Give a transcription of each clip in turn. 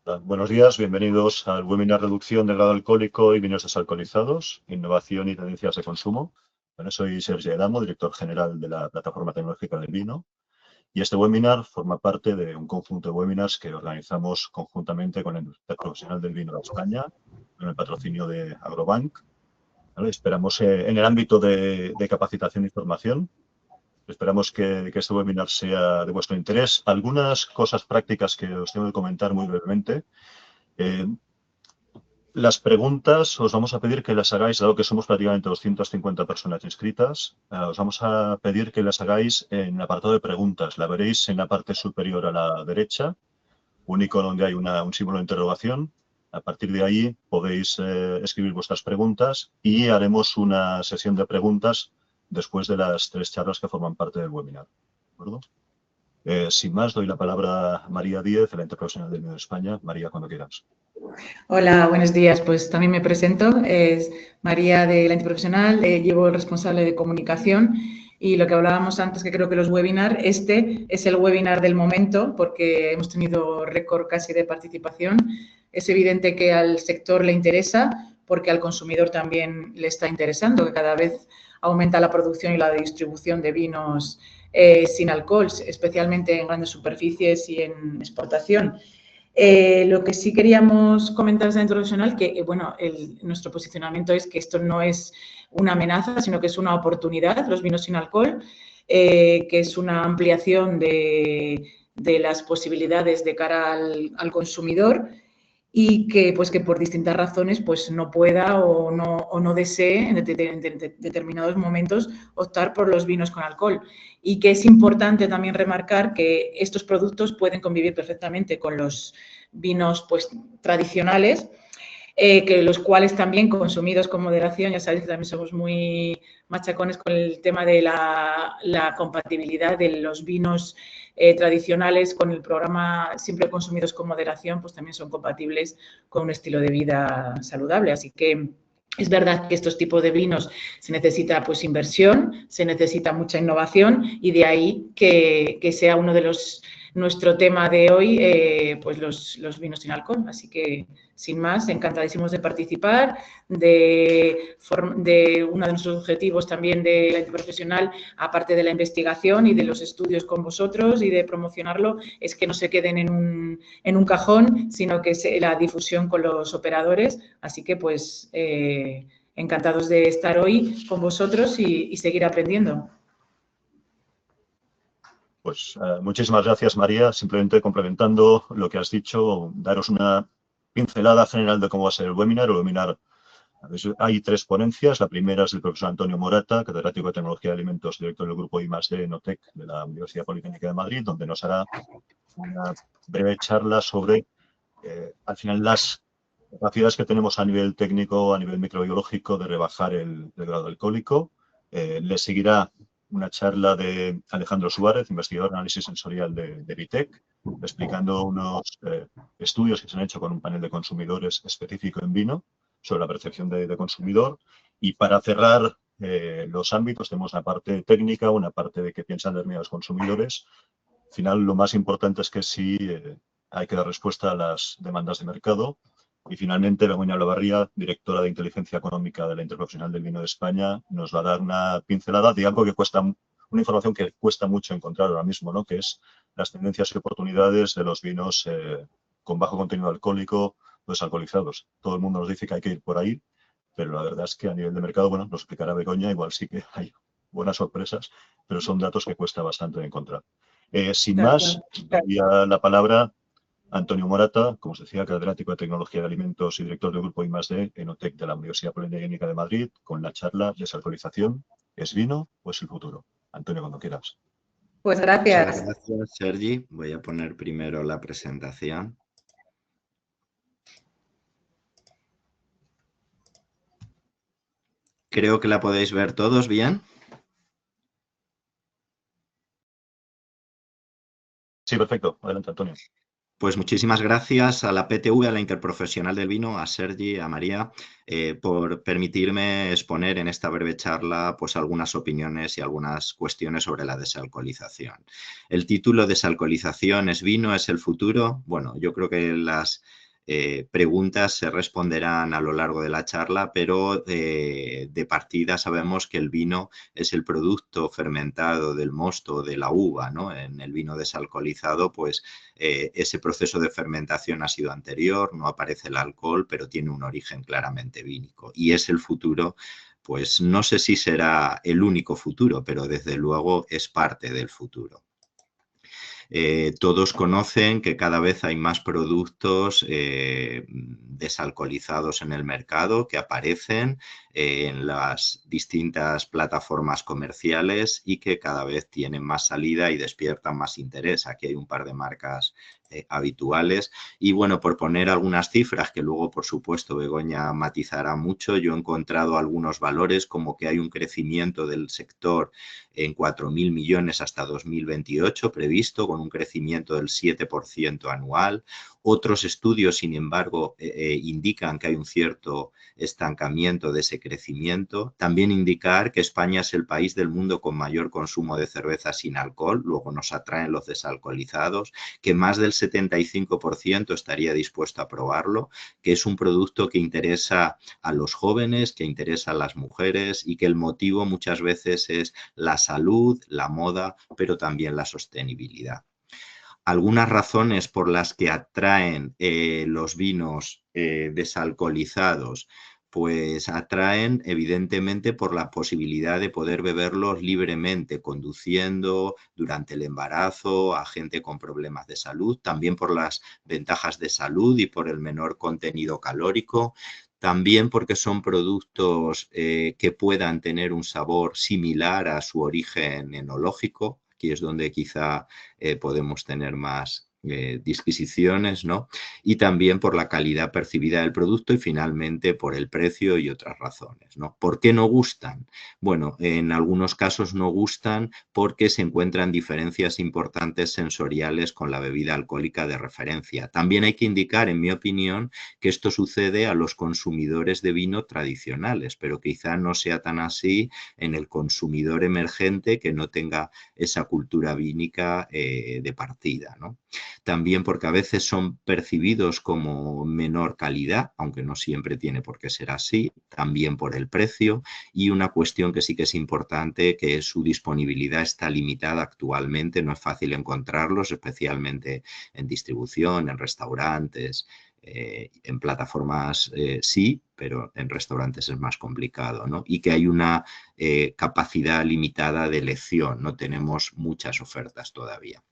Buenos días, bienvenidos al webinar Reducción del grado alcohólico y vinos desalcoholizados, Innovación y Tendencias de Consumo. Bueno, soy Sergi Adamo, director general de la Plataforma Tecnológica del Vino, y este webinar forma parte de un conjunto de webinars que organizamos conjuntamente con la Industria Profesional del Vino de España, con el patrocinio de Agrobank. ¿Vale? Esperamos en el ámbito de capacitación e formación. Esperamos que este webinar sea de vuestro interés. Algunas cosas prácticas que os tengo que comentar muy brevemente. Las preguntas os vamos a pedir que las hagáis, dado que somos prácticamente 250 personas inscritas, os vamos a pedir que las hagáis en el apartado de preguntas. La veréis en la parte superior a la derecha, un icono donde hay un símbolo de interrogación. A partir de ahí podéis escribir vuestras preguntas y haremos una sesión de preguntas después de las 3 charlas que forman parte del webinar. ¿De acuerdo? Sin más, doy la palabra a María Díez, de la Interprofesional del Vino de España. María, cuando quieras. Hola, buenos días. Pues también me presento. Es María de la Antiprofesional, llevo el responsable de comunicación y lo que hablábamos antes, que creo que los webinars, este es el webinar del momento porque hemos tenido récord casi de participación. Es evidente que al sector le interesa porque al consumidor también le está interesando, que cada vez aumenta la producción y la distribución de vinos sin alcohol, especialmente en grandes superficies y en exportación. Lo que sí queríamos comentar desde la introduccional, que bueno, nuestro posicionamiento es que esto no es una amenaza, sino que es una oportunidad, los vinos sin alcohol, que es una ampliación de las posibilidades de cara al consumidor y que, pues, que por distintas razones pues, no pueda o no desee en determinados momentos optar por los vinos con alcohol. Y que es importante también remarcar que estos productos pueden convivir perfectamente con los vinos pues, tradicionales, que los cuales también consumidos con moderación, ya sabéis que también somos muy machacones con el tema de la compatibilidad de los vinos tradicionales con el programa siempre consumidos con moderación, pues también son compatibles con un estilo de vida saludable. Así que es verdad que estos tipos de vinos se necesita pues inversión, se necesita mucha innovación y de ahí que sea uno de nuestro tema de hoy, pues los vinos sin alcohol. Así que, sin más, encantadísimos de participar, de uno de nuestros objetivos también de la Interprofesional, aparte de la investigación y de los estudios con vosotros y de promocionarlo, es que no se queden en un cajón, sino que la difusión con los operadores. Así que, pues, encantados de estar hoy con vosotros y seguir aprendiendo. Pues muchísimas gracias, María. Simplemente complementando lo que has dicho, daros una pincelada general de cómo va a ser el webinar. El webinar, hay 3 ponencias. La primera es del profesor Antonio Morata, catedrático de Tecnología de Alimentos, director del grupo I+D Enotec de la Universidad Politécnica de Madrid, donde nos hará una breve charla sobre, al final, las capacidades que tenemos a nivel técnico, a nivel microbiológico, de rebajar el grado alcohólico. Le seguirá una charla de Alejandro Suárez, investigador de análisis sensorial de Vitec, explicando unos estudios que se han hecho con un panel de consumidores específico en vino sobre la percepción de consumidor. Y para cerrar los ámbitos, tenemos una parte técnica, una parte de qué piensan determinados consumidores. Al final, lo más importante es que sí hay que dar respuesta a las demandas de mercado. Y finalmente, Begoña Olavarría, directora de Inteligencia Económica de la Interprofesional del Vino de España, nos va a dar una pincelada de algo que cuesta, una información que cuesta mucho encontrar ahora mismo, ¿no? Que es las tendencias y oportunidades de los vinos con bajo contenido alcohólico o desalcoholizados. Todo el mundo nos dice que hay que ir por ahí, pero la verdad es que a nivel de mercado, bueno, nos explicará Begoña, igual sí que hay buenas sorpresas, pero son datos que cuesta bastante de encontrar. Sin más, doy la palabra a Antonio Morata, como os decía, catedrático de Tecnología de Alimentos y director del grupo I+D Enotec de la Universidad Politécnica de Madrid, con la charla Desalcoholización, ¿es vino o es el futuro? Antonio, cuando quieras. Pues Muchas gracias. gracias, Sergi. Voy a poner primero la presentación. Creo que la podéis ver todos bien. Sí, perfecto. Adelante, Antonio. Pues muchísimas gracias a la PTV, a la Interprofesional del Vino, a Sergi, a María, por permitirme exponer en esta breve charla pues, algunas opiniones y algunas cuestiones sobre la desalcoholización. El título ¿Desalcoholización es vino? ¿Es el futuro? Bueno, yo creo que las preguntas se responderán a lo largo de la charla, pero de partida sabemos que el vino es el producto fermentado del mosto, de la uva, ¿no? En el vino desalcoholizado, pues ese proceso de fermentación ha sido anterior, no aparece el alcohol, pero tiene un origen claramente vínico. Y es el futuro, pues no sé si será el único futuro, pero desde luego es parte del futuro. Todos conocen que cada vez hay más productos desalcoholizados en el mercado que aparecen en las distintas plataformas comerciales y que cada vez tienen más salida y despiertan más interés. Aquí hay un par de marcas habituales. Y bueno, por poner algunas cifras que luego, por supuesto, Begoña matizará mucho, yo he encontrado algunos valores como que hay un crecimiento del sector en 4.000 millones hasta 2028 previsto, con un crecimiento del 7% anual. Otros estudios, sin embargo, indican que hay un cierto estancamiento de ese crecimiento. También indicar que España es el país del mundo con mayor consumo de cerveza sin alcohol, luego nos atraen los desalcoholizados, que más del 75% estaría dispuesto a probarlo, que es un producto que interesa a los jóvenes, que interesa a las mujeres y que el motivo muchas veces es la salud, la moda, pero también la sostenibilidad. Algunas razones por las que atraen los vinos desalcoholizados, pues atraen evidentemente por la posibilidad de poder beberlos libremente, conduciendo durante el embarazo a gente con problemas de salud, también por las ventajas de salud y por el menor contenido calórico, también porque son productos que puedan tener un sabor similar a su origen enológico. Aquí es donde quizá podemos tener más disquisiciones, ¿no? Y también por la calidad percibida del producto y finalmente por el precio y otras razones, ¿no? ¿Por qué no gustan? Bueno, en algunos casos no gustan porque se encuentran diferencias importantes sensoriales con la bebida alcohólica de referencia. También hay que indicar, en mi opinión, que esto sucede a los consumidores de vino tradicionales, pero quizá no sea tan así en el consumidor emergente que no tenga esa cultura vínica de partida, ¿no? También porque a veces son percibidos como menor calidad, aunque no siempre tiene por qué ser así, también por el precio y una cuestión que sí que es importante, que es su disponibilidad está limitada actualmente, no es fácil encontrarlos, especialmente en distribución, en restaurantes, en plataformas sí, pero en restaurantes es más complicado, ¿no? Y que hay una capacidad limitada de elección, no tenemos muchas ofertas todavía.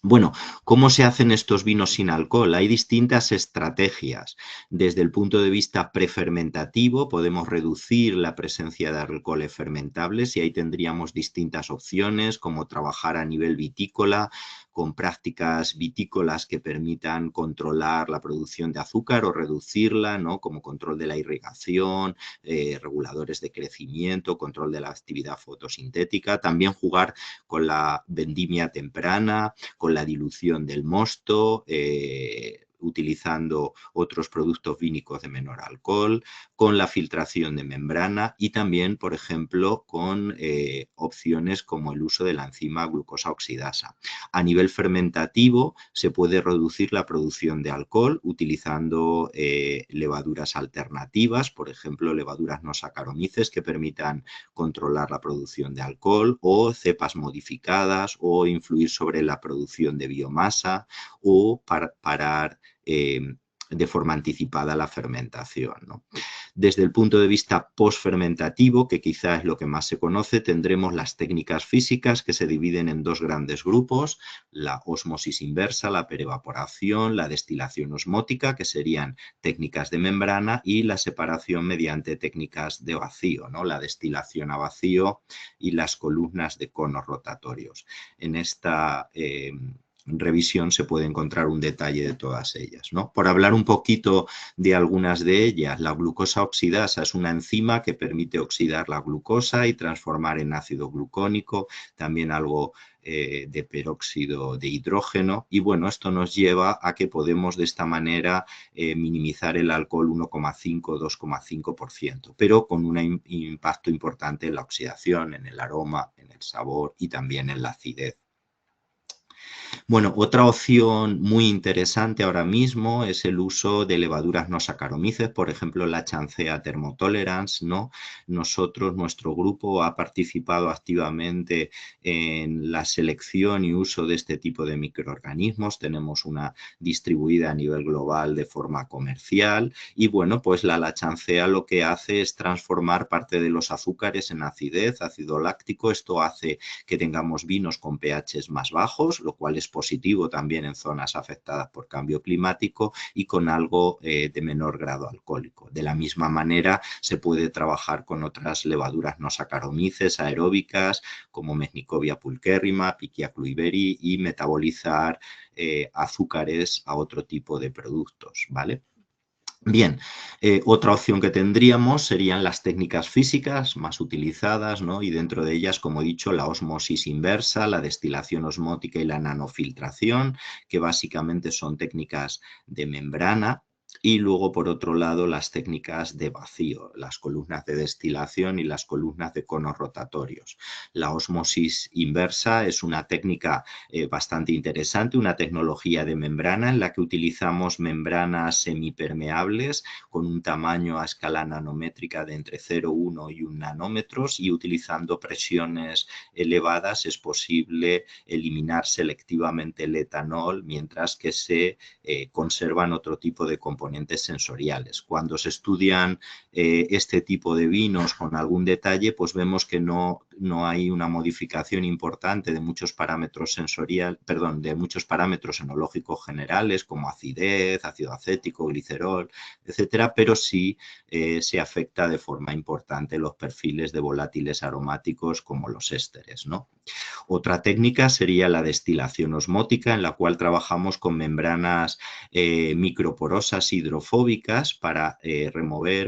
Bueno, ¿cómo se hacen estos vinos sin alcohol? Hay distintas estrategias. Desde el punto de vista prefermentativo podemos reducir la presencia de alcoholes fermentables y ahí tendríamos distintas opciones como trabajar a nivel vitícola con prácticas vitícolas que permitan controlar la producción de azúcar o reducirla, ¿no? Como control de la irrigación, reguladores de crecimiento, control de la actividad fotosintética. También jugar con la vendimia temprana, con la dilución del mosto, utilizando otros productos vínicos de menor alcohol, con la filtración de membrana y también, por ejemplo, con opciones como el uso de la enzima glucosa oxidasa. A nivel fermentativo se puede reducir la producción de alcohol utilizando levaduras alternativas, por ejemplo, levaduras no saccharomyces que permitan controlar la producción de alcohol o cepas modificadas o influir sobre la producción de biomasa o parar de forma anticipada la fermentación, ¿no? Desde el punto de vista postfermentativo, que quizá es lo que más se conoce, tendremos las técnicas físicas que se dividen en dos grandes grupos, la ósmosis inversa, la perevaporación, la destilación osmótica, que serían técnicas de membrana, y la separación mediante técnicas de vacío, ¿no? La destilación a vacío y las columnas de conos rotatorios. En esta revisión se puede encontrar un detalle de todas ellas, ¿no? Por hablar un poquito de algunas de ellas, la glucosa oxidasa es una enzima que permite oxidar la glucosa y transformar en ácido glucónico, también algo de peróxido de hidrógeno, y bueno, esto nos lleva a que podemos de esta manera minimizar el alcohol 1,5-2,5%, pero con un impacto importante en la oxidación, en el aroma, en el sabor y también en la acidez. Bueno, otra opción muy interesante ahora mismo es el uso de levaduras no Saccharomyces, por ejemplo, la Chancea thermotolerans, ¿no? Nuestro grupo ha participado activamente en la selección y uso de este tipo de microorganismos. Tenemos una distribuida a nivel global de forma comercial y, bueno, pues la Chancea lo que hace es transformar parte de los azúcares en acidez, ácido láctico. Esto hace que tengamos vinos con pHs más bajos, lo cual es positivo también en zonas afectadas por cambio climático y con algo de menor grado alcohólico. De la misma manera se puede trabajar con otras levaduras no Saccharomyces aeróbicas como Mesnicovia pulcherrima, Pichia cluiberi y metabolizar azúcares a otro tipo de productos, ¿vale? Bien, otra opción que tendríamos serían las técnicas físicas más utilizadas, ¿no? Y dentro de ellas, como he dicho, la ósmosis inversa, la destilación osmótica y la nanofiltración, que básicamente son técnicas de membrana. Y luego, por otro lado, las técnicas de vacío, las columnas de destilación y las columnas de conos rotatorios. La ósmosis inversa es una técnica bastante interesante, una tecnología de membrana en la que utilizamos membranas semipermeables con un tamaño a escala nanométrica de entre 0,1 y 1 nanómetros, y utilizando presiones elevadas es posible eliminar selectivamente el etanol mientras que se conservan otro tipo de componentes sensoriales. Cuando se estudian este tipo de vinos con algún detalle, pues vemos que no hay una modificación importante de muchos parámetros de muchos parámetros enológicos generales como acidez, ácido acético, glicerol, etcétera, pero sí se afecta de forma importante los perfiles de volátiles aromáticos como los ésteres, ¿no? Otra técnica sería la destilación osmótica, en la cual trabajamos con membranas microporosas hidrofóbicas para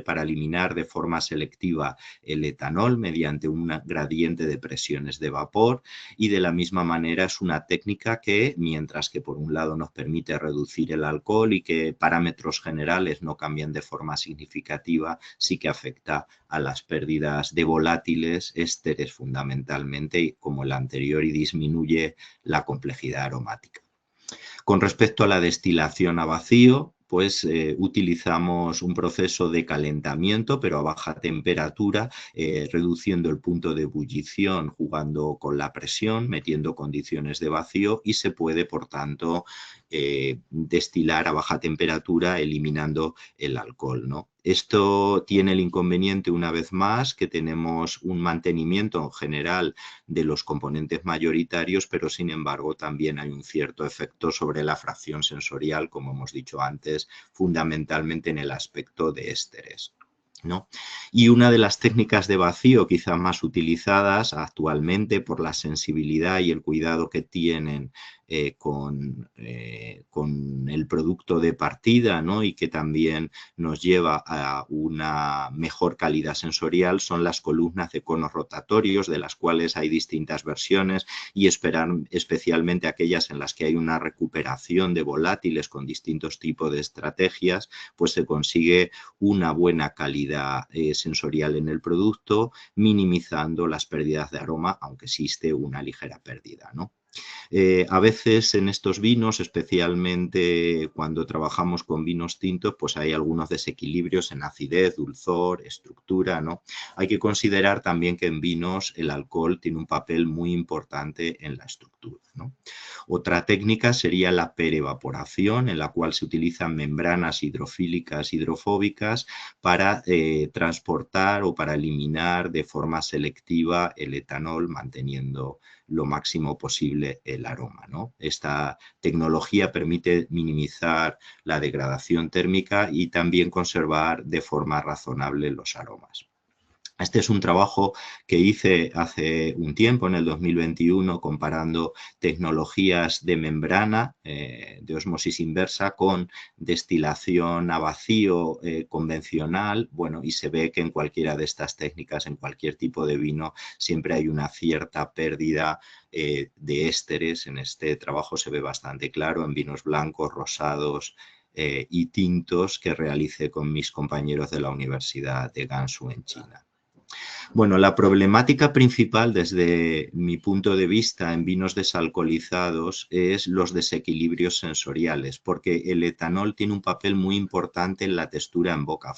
para eliminar de forma selectiva el etanol mediante un gradiente de presiones de vapor, y de la misma manera es una técnica que, mientras que por un lado nos permite reducir el alcohol y que parámetros generales no cambian de forma significativa, sí que afecta a las pérdidas de volátiles, ésteres fundamentalmente, como el anterior, y disminuye la complejidad aromática. Con respecto a la destilación a vacío, pues utilizamos un proceso de calentamiento, pero a baja temperatura, reduciendo el punto de ebullición, jugando con la presión, metiendo condiciones de vacío, y se puede, por tanto, destilar a baja temperatura, eliminando el alcohol, ¿no? Esto tiene el inconveniente, una vez más, que tenemos un mantenimiento en general de los componentes mayoritarios, pero sin embargo también hay un cierto efecto sobre la fracción sensorial, como hemos dicho antes, fundamentalmente en el aspecto de ésteres, ¿no? Y una de las técnicas de vacío quizás más utilizadas actualmente por la sensibilidad y el cuidado que tienen con el producto de partida, ¿no? Y que también nos lleva a una mejor calidad sensorial son las columnas de conos rotatorios, de las cuales hay distintas versiones, y especialmente aquellas en las que hay una recuperación de volátiles con distintos tipos de estrategias, pues se consigue una buena calidad sensorial en el producto, minimizando las pérdidas de aroma, aunque existe una ligera pérdida, ¿no? A veces en estos vinos, especialmente cuando trabajamos con vinos tintos, pues hay algunos desequilibrios en acidez, dulzor, estructura, ¿no? Hay que considerar también que en vinos el alcohol tiene un papel muy importante en la estructura, ¿no? Otra técnica sería la perevaporación, en la cual se utilizan membranas hidrofílicas hidrofóbicas para transportar o para eliminar de forma selectiva el etanol, manteniendo lo máximo posible el aroma, ¿no? Esta tecnología permite minimizar la degradación térmica y también conservar de forma razonable los aromas. Este es un trabajo que hice hace un tiempo, en el 2021, comparando tecnologías de membrana, de ósmosis inversa, con destilación a vacío convencional. Bueno, y se ve que en cualquiera de estas técnicas, en cualquier tipo de vino, siempre hay una cierta pérdida de ésteres. En este trabajo se ve bastante claro, en vinos blancos, rosados y tintos que realicé con mis compañeros de la Universidad de Gansu en China. Bueno, la problemática principal desde mi punto de vista en vinos desalcoholizados es los desequilibrios sensoriales, porque el etanol tiene un papel muy importante en la textura en boca.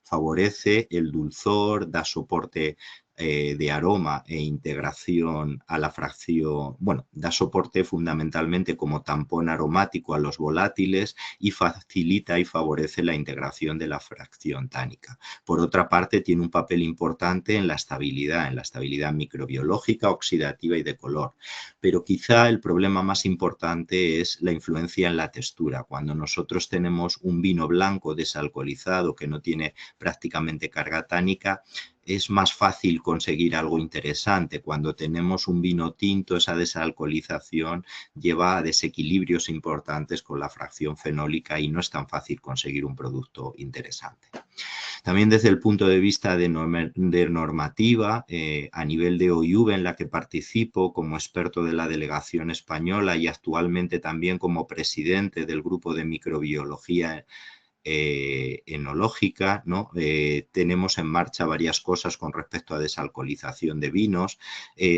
Favorece el dulzor, da soporte de aroma e integración a la fracción, bueno, da soporte fundamentalmente como tampón aromático a los volátiles y facilita y favorece la integración de la fracción tánica. Por otra parte, tiene un papel importante en la estabilidad microbiológica, oxidativa y de color. Pero quizá el problema más importante es la influencia en la textura. Cuando nosotros tenemos un vino blanco desalcoholizado que no tiene prácticamente carga tánica, es más fácil conseguir algo interesante. Cuando tenemos un vino tinto, esa desalcoholización lleva a desequilibrios importantes con la fracción fenólica y no es tan fácil conseguir un producto interesante. También desde el punto de vista de normativa, a nivel de OIV, en la que participo como experto de la delegación española y actualmente también como presidente del grupo de microbiología enológica, ¿no? Tenemos en marcha varias cosas con respecto a desalcoholización de vinos.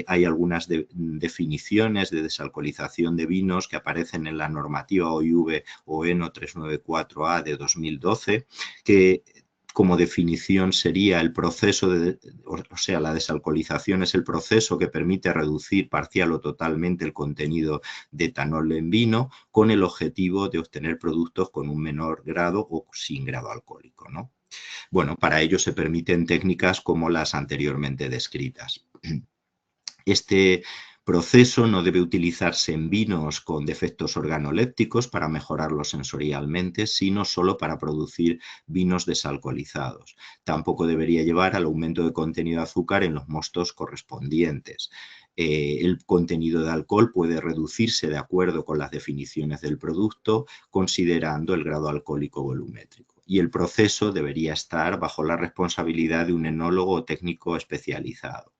Hay algunas definiciones de desalcoholización de vinos que aparecen en la normativa OIV o ENO 394A de 2012, que como definición sería el proceso o sea, la desalcoholización es el proceso que permite reducir parcial o totalmente el contenido de etanol en vino con el objetivo de obtener productos con un menor grado o sin grado alcohólico, ¿no? Bueno, para ello se permiten técnicas como las anteriormente descritas. Este proceso no debe utilizarse en vinos con defectos organolépticos para mejorarlos sensorialmente, sino solo para producir vinos desalcoholizados. Tampoco debería llevar al aumento de contenido de azúcar en los mostos correspondientes. El contenido de alcohol puede reducirse de acuerdo con las definiciones del producto, considerando el grado alcohólico volumétrico. Y el proceso debería estar bajo la responsabilidad de un enólogo o técnico especializado.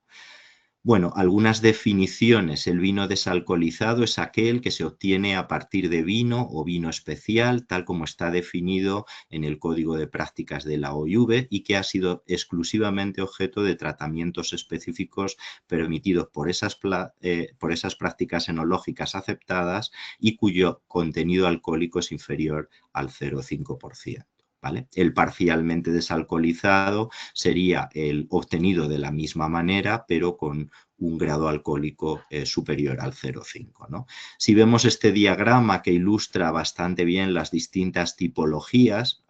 Bueno, algunas definiciones. El vino desalcoholizado es aquel que se obtiene a partir de vino o vino especial, tal como está definido en el Código de Prácticas de la OIV y que ha sido exclusivamente objeto de tratamientos específicos permitidos por esas prácticas enológicas aceptadas y cuyo contenido alcohólico es inferior al 0,5%. ¿Vale? El parcialmente desalcoholizado sería el obtenido de la misma manera, pero con un grado alcohólico superior al 0,5, ¿no? Si vemos este diagrama que ilustra bastante bien las distintas tipologías,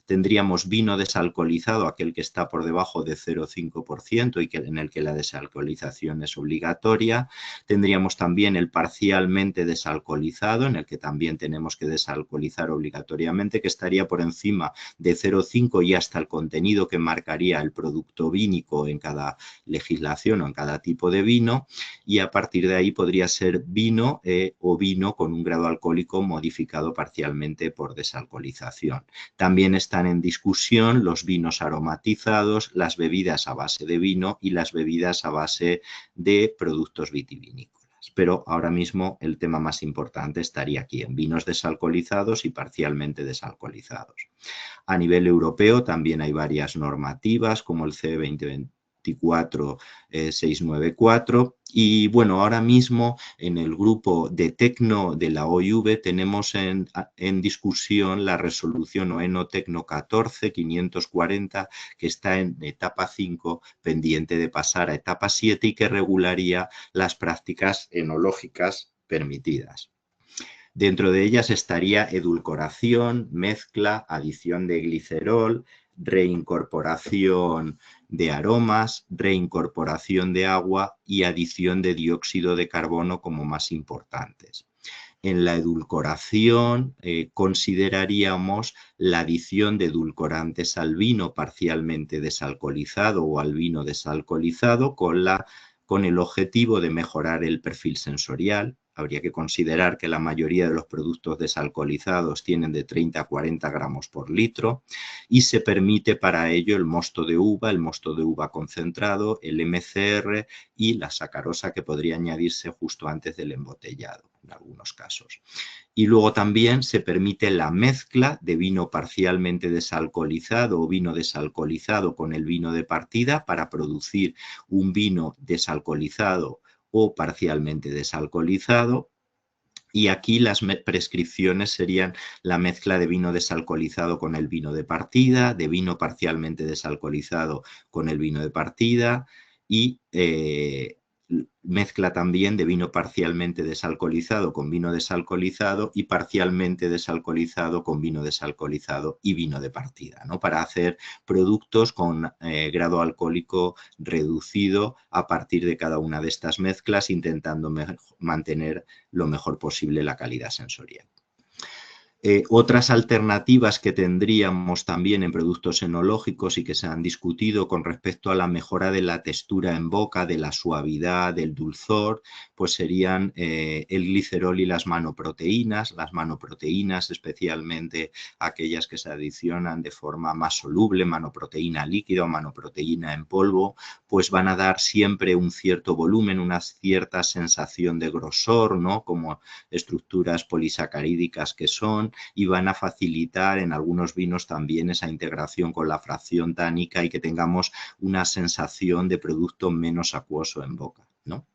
tendríamos vino desalcoholizado, aquel que está por debajo de 0,5% y en el que la desalcoholización es obligatoria. Tendríamos también el parcialmente desalcoholizado, en el que también tenemos que desalcoholizar obligatoriamente, que estaría por encima de 0,5 y hasta el contenido que marcaría el producto vínico en cada legislación o en cada tipo de vino, y a partir de ahí podría ser vino o vino con un grado alcohólico modificado parcialmente por desalcoholización. También están en discusión los vinos aromatizados, las bebidas a base de vino y las bebidas a base de productos vitivinícolas. Pero ahora mismo el tema más importante estaría aquí, en vinos desalcoholizados y parcialmente desalcoholizados. A nivel europeo también hay varias normativas como el CE 2024-694 y bueno, ahora mismo en el grupo de Tecno de la OIV tenemos en discusión la resolución OENO Tecno 14-540 que está en etapa 5 pendiente de pasar a etapa 7 y que regularía las prácticas enológicas permitidas. Dentro de ellas estaría edulcoración, mezcla, adición de glicerol, reincorporación de aromas, reincorporación de agua y adición de dióxido de carbono como más importantes. en la edulcoración consideraríamos la adición de edulcorantes al vino parcialmente desalcoholizado o al vino desalcoholizado con el objetivo de mejorar el perfil sensorial. Habría que considerar que la mayoría de los productos desalcoholizados tienen de 30 a 40 gramos por litro y se permite para ello el mosto de uva concentrado, el MCR y la sacarosa que podría añadirse justo antes del embotellado en algunos casos. Y luego también se permite la mezcla de vino parcialmente desalcoholizado o vino desalcoholizado con el vino de partida para producir un vino desalcoholizado o parcialmente desalcoholizado. Y aquí las prescripciones serían la mezcla de vino desalcoholizado con el vino de partida, de vino parcialmente desalcoholizado con el vino de partida y mezcla también de vino parcialmente desalcoholizado con vino desalcoholizado y parcialmente desalcoholizado con vino desalcoholizado y vino de partida, ¿no? Para hacer productos con grado alcohólico reducido a partir de cada una de estas mezclas, intentando mantener lo mejor posible la calidad sensorial. Otras alternativas que tendríamos también en productos enológicos y que se han discutido con respecto a la mejora de la textura en boca, de la suavidad, del dulzor, pues serían el glicerol y las manoproteínas especialmente aquellas que se adicionan de forma más soluble, manoproteína líquida o manoproteína en polvo, pues van a dar siempre un cierto volumen, una cierta sensación de grosor, ¿no? Como estructuras polisacarídicas que son, y van a facilitar en algunos vinos también esa integración con la fracción tánica y que tengamos una sensación de producto menos acuoso en boca, ¿no?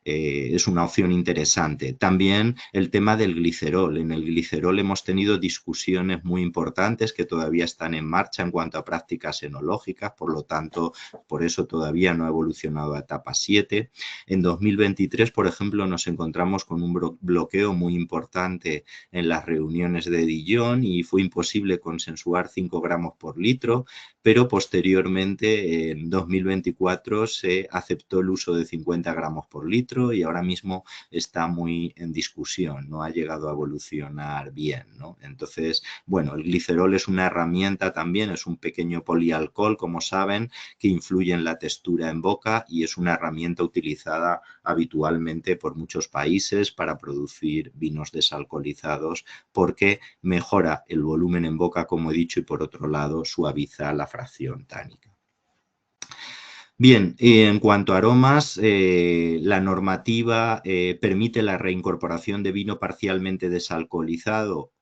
Es una opción interesante. También el tema del glicerol. En el glicerol hemos tenido discusiones muy importantes que todavía están en marcha en cuanto a prácticas enológicas, por lo tanto, por eso todavía no ha evolucionado a etapa 7. En 2023, por ejemplo, nos encontramos con un bloqueo muy importante en las reuniones de Dijon y fue imposible consensuar 5 gramos por litro, pero posteriormente, en 2024, se aceptó el uso de 50 gramos por litro y ahora mismo está muy en discusión, no ha llegado a evolucionar bien, ¿no? Entonces, bueno, el glicerol es una herramienta también, es un pequeño polialcohol, como saben, que influye en la textura en boca y es una herramienta utilizada habitualmente por muchos países para producir vinos desalcoholizados porque mejora el volumen en boca, como he dicho, y por otro lado suaviza la fracción tánica. Bien, en cuanto a aromas, la normativa permite la reincorporación de vino parcialmente desalcoholizado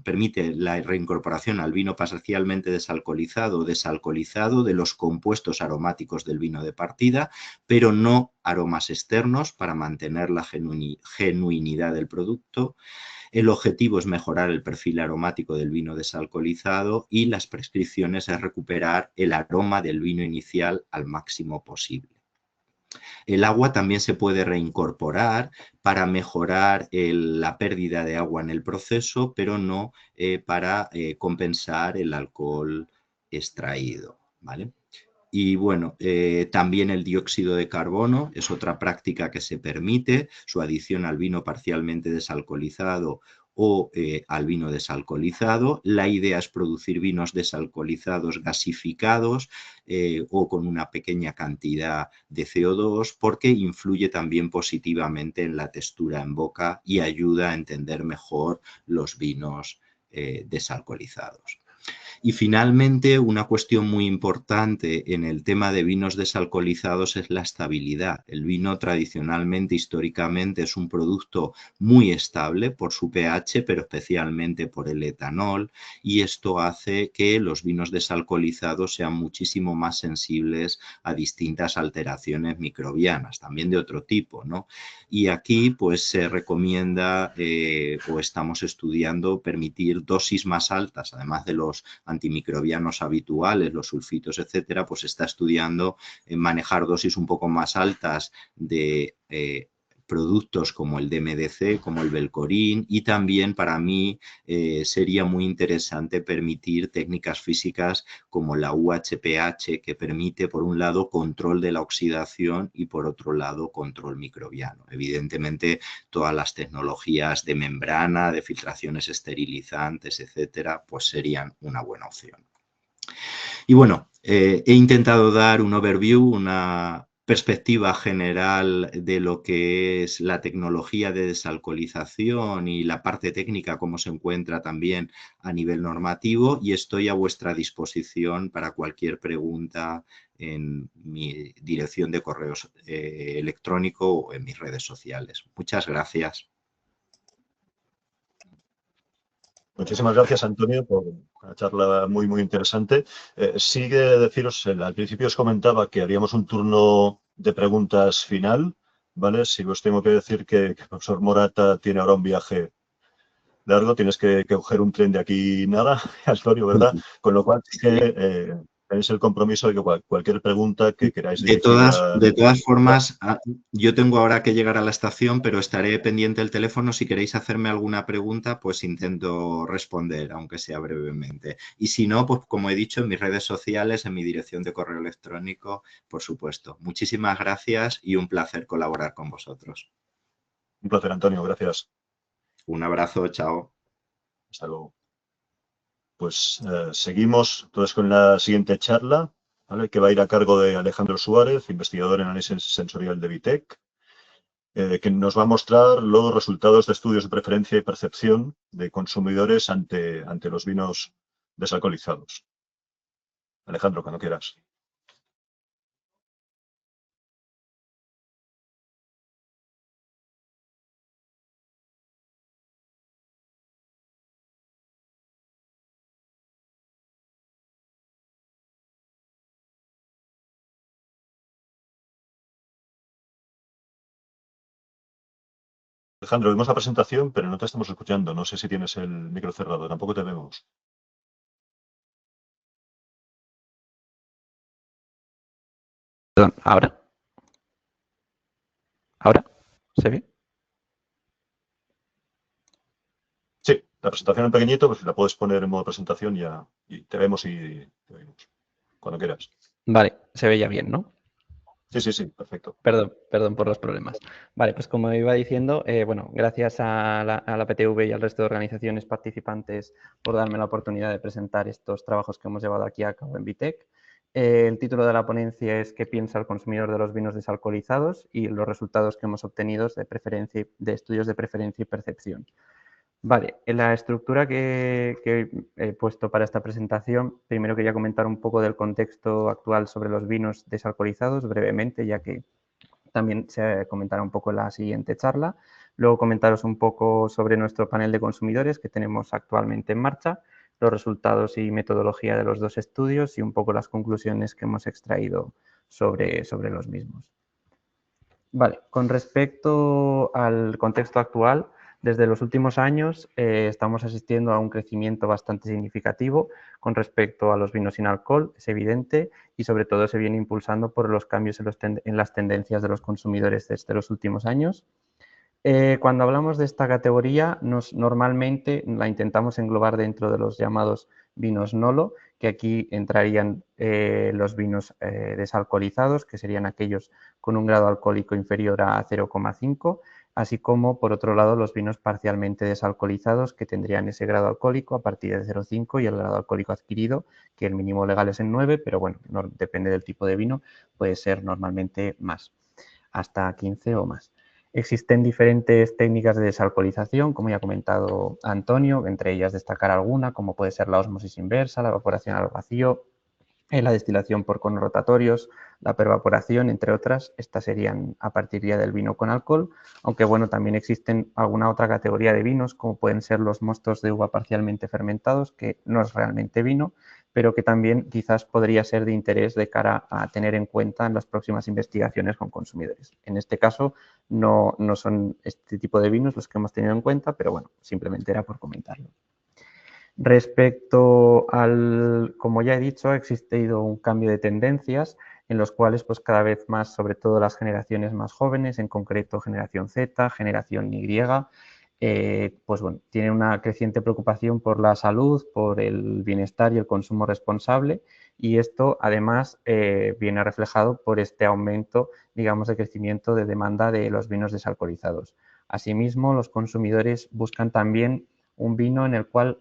permite la reincorporación al vino parcialmente desalcoholizado o desalcoholizado de los compuestos aromáticos del vino de partida, pero no aromas externos para mantener la genuinidad del producto. El objetivo es mejorar el perfil aromático del vino desalcoholizado y las prescripciones es recuperar el aroma del vino inicial al máximo posible. El agua también se puede reincorporar para mejorar la pérdida de agua en el proceso, pero no para compensar el alcohol extraído, ¿vale? Y bueno, también el dióxido de carbono es otra práctica que se permite, su adición al vino parcialmente desalcoholizado o al vino desalcoholizado. La idea es producir vinos desalcoholizados gasificados o con una pequeña cantidad de CO2 porque influye también positivamente en la textura en boca y ayuda a entender mejor los vinos desalcoholizados. Y finalmente, una cuestión muy importante en el tema de vinos desalcoholizados es la estabilidad. El vino tradicionalmente, históricamente, es un producto muy estable por su pH, pero especialmente por el etanol, y esto hace que los vinos desalcoholizados sean muchísimo más sensibles a distintas alteraciones microbianas, también de otro tipo, ¿no? Y aquí pues se recomienda o estamos estudiando permitir dosis más altas, además de los antimicrobianos habituales, los sulfitos, etcétera, pues está estudiando manejar dosis un poco más altas de productos como el DMDC, como el Belcorin, y también para mí sería muy interesante permitir técnicas físicas como la UHPH, que permite por un lado control de la oxidación y por otro lado control microbiano. Evidentemente todas las tecnologías de membrana, de filtraciones esterilizantes, etcétera, pues serían una buena opción. Y bueno, he intentado dar un overview, una perspectiva general de lo que es la tecnología de desalcoholización y la parte técnica, cómo se encuentra también a nivel normativo, y estoy a vuestra disposición para cualquier pregunta en mi dirección de correo electrónico o en mis redes sociales. Muchas gracias. Muchísimas gracias, Antonio, por una charla muy, muy interesante. Sigue deciros, al principio os comentaba que haríamos un turno de preguntas final, ¿vale? Si os tengo que decir que el profesor Morata tiene ahora un viaje largo, tienes que coger un tren de aquí nada, Antonio, ¿verdad? Con lo cual, sí que tenéis el compromiso de que cualquier pregunta que queráis dirigir a... De todas formas, yo tengo ahora que llegar a la estación, pero estaré pendiente del teléfono. Si queréis hacerme alguna pregunta, pues intento responder, aunque sea brevemente. Y si no, pues como he dicho, en mis redes sociales, en mi dirección de correo electrónico, por supuesto. Muchísimas gracias y un placer colaborar con vosotros. Un placer, Antonio, gracias. Un abrazo, chao. Hasta luego. Pues seguimos entonces con la siguiente charla, ¿vale? Que va a ir a cargo de Alejandro Suárez, investigador en análisis sensorial de Vitec, que nos va a mostrar los resultados de estudios de preferencia y percepción de consumidores ante los vinos desalcoholizados. Alejandro, cuando quieras. Alejandro, vemos la presentación, pero no te estamos escuchando. No sé si tienes el micro cerrado, tampoco te vemos. Perdón, ¿ahora? ¿Ahora? ¿Se ve? Sí, la presentación en pequeñito, pues la puedes poner en modo presentación y te vemos y te oímos. Cuando quieras. Vale, se veía bien, ¿no? Sí, sí, sí, perfecto. Perdón por los problemas. Vale, pues como iba diciendo, bueno, gracias a la PTV y al resto de organizaciones participantes por darme la oportunidad de presentar estos trabajos que hemos llevado aquí a cabo en Vitec. El título de la ponencia es ¿Qué piensa el consumidor de los vinos desalcoholizados? Y los resultados que hemos obtenido de estudios de preferencia y percepción. Vale, en la estructura que he puesto para esta presentación, primero quería comentar un poco del contexto actual sobre los vinos desalcoholizados brevemente, ya que también se comentará un poco en la siguiente charla. Luego comentaros un poco sobre nuestro panel de consumidores que tenemos actualmente en marcha, los resultados y metodología de los dos estudios y un poco las conclusiones que hemos extraído sobre los mismos. Vale, con respecto al contexto actual, desde los últimos años estamos asistiendo a un crecimiento bastante significativo con respecto a los vinos sin alcohol, es evidente, y sobre todo se viene impulsando por los cambios en las tendencias de los consumidores desde los últimos años. Cuando hablamos de esta categoría, normalmente la intentamos englobar dentro de los llamados vinos nolo, que aquí entrarían los vinos desalcoholizados, que serían aquellos con un grado alcohólico inferior a 0,5, así como, por otro lado, los vinos parcialmente desalcoholizados, que tendrían ese grado alcohólico a partir de 0,5 y el grado alcohólico adquirido, que el mínimo legal es en 9, pero bueno, no, depende del tipo de vino, puede ser normalmente más, hasta 15 o más. Existen diferentes técnicas de desalcoholización, como ya ha comentado Antonio, entre ellas destacar alguna, como puede ser la ósmosis inversa, la evaporación al vacío, la destilación por conos rotatorios, la pervaporación, entre otras. Estas serían a partir ya del vino con alcohol, aunque bueno, también existen alguna otra categoría de vinos, como pueden ser los mostos de uva parcialmente fermentados, que no es realmente vino, pero que también quizás podría ser de interés de cara a tener en cuenta en las próximas investigaciones con consumidores. En este caso, no son este tipo de vinos los que hemos tenido en cuenta, pero bueno, simplemente era por comentarlo. Respecto al, como ya he dicho, ha existido un cambio de tendencias en los cuales pues cada vez más, sobre todo las generaciones más jóvenes, en concreto generación Z, generación Y, pues bueno, tienen una creciente preocupación por la salud, por el bienestar y el consumo responsable, y esto además viene reflejado por este aumento, digamos, de crecimiento de demanda de los vinos desalcoholizados. Asimismo, los consumidores buscan también un vino en el cual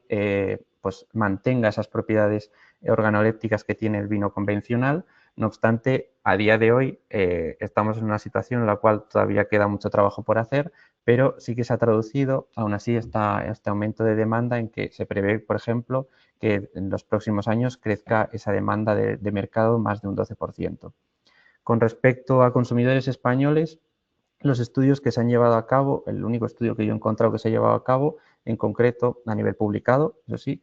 pues mantenga esas propiedades organolépticas que tiene el vino convencional. No obstante, a día de hoy estamos en una situación en la cual todavía queda mucho trabajo por hacer, pero sí que se ha traducido, aún así, este aumento de demanda en que se prevé, por ejemplo, que en los próximos años crezca esa demanda de mercado más de un 12%. Con respecto a consumidores españoles, los estudios que se han llevado a cabo, el único estudio que yo he encontrado que se ha llevado a cabo, en concreto a nivel publicado, eso sí,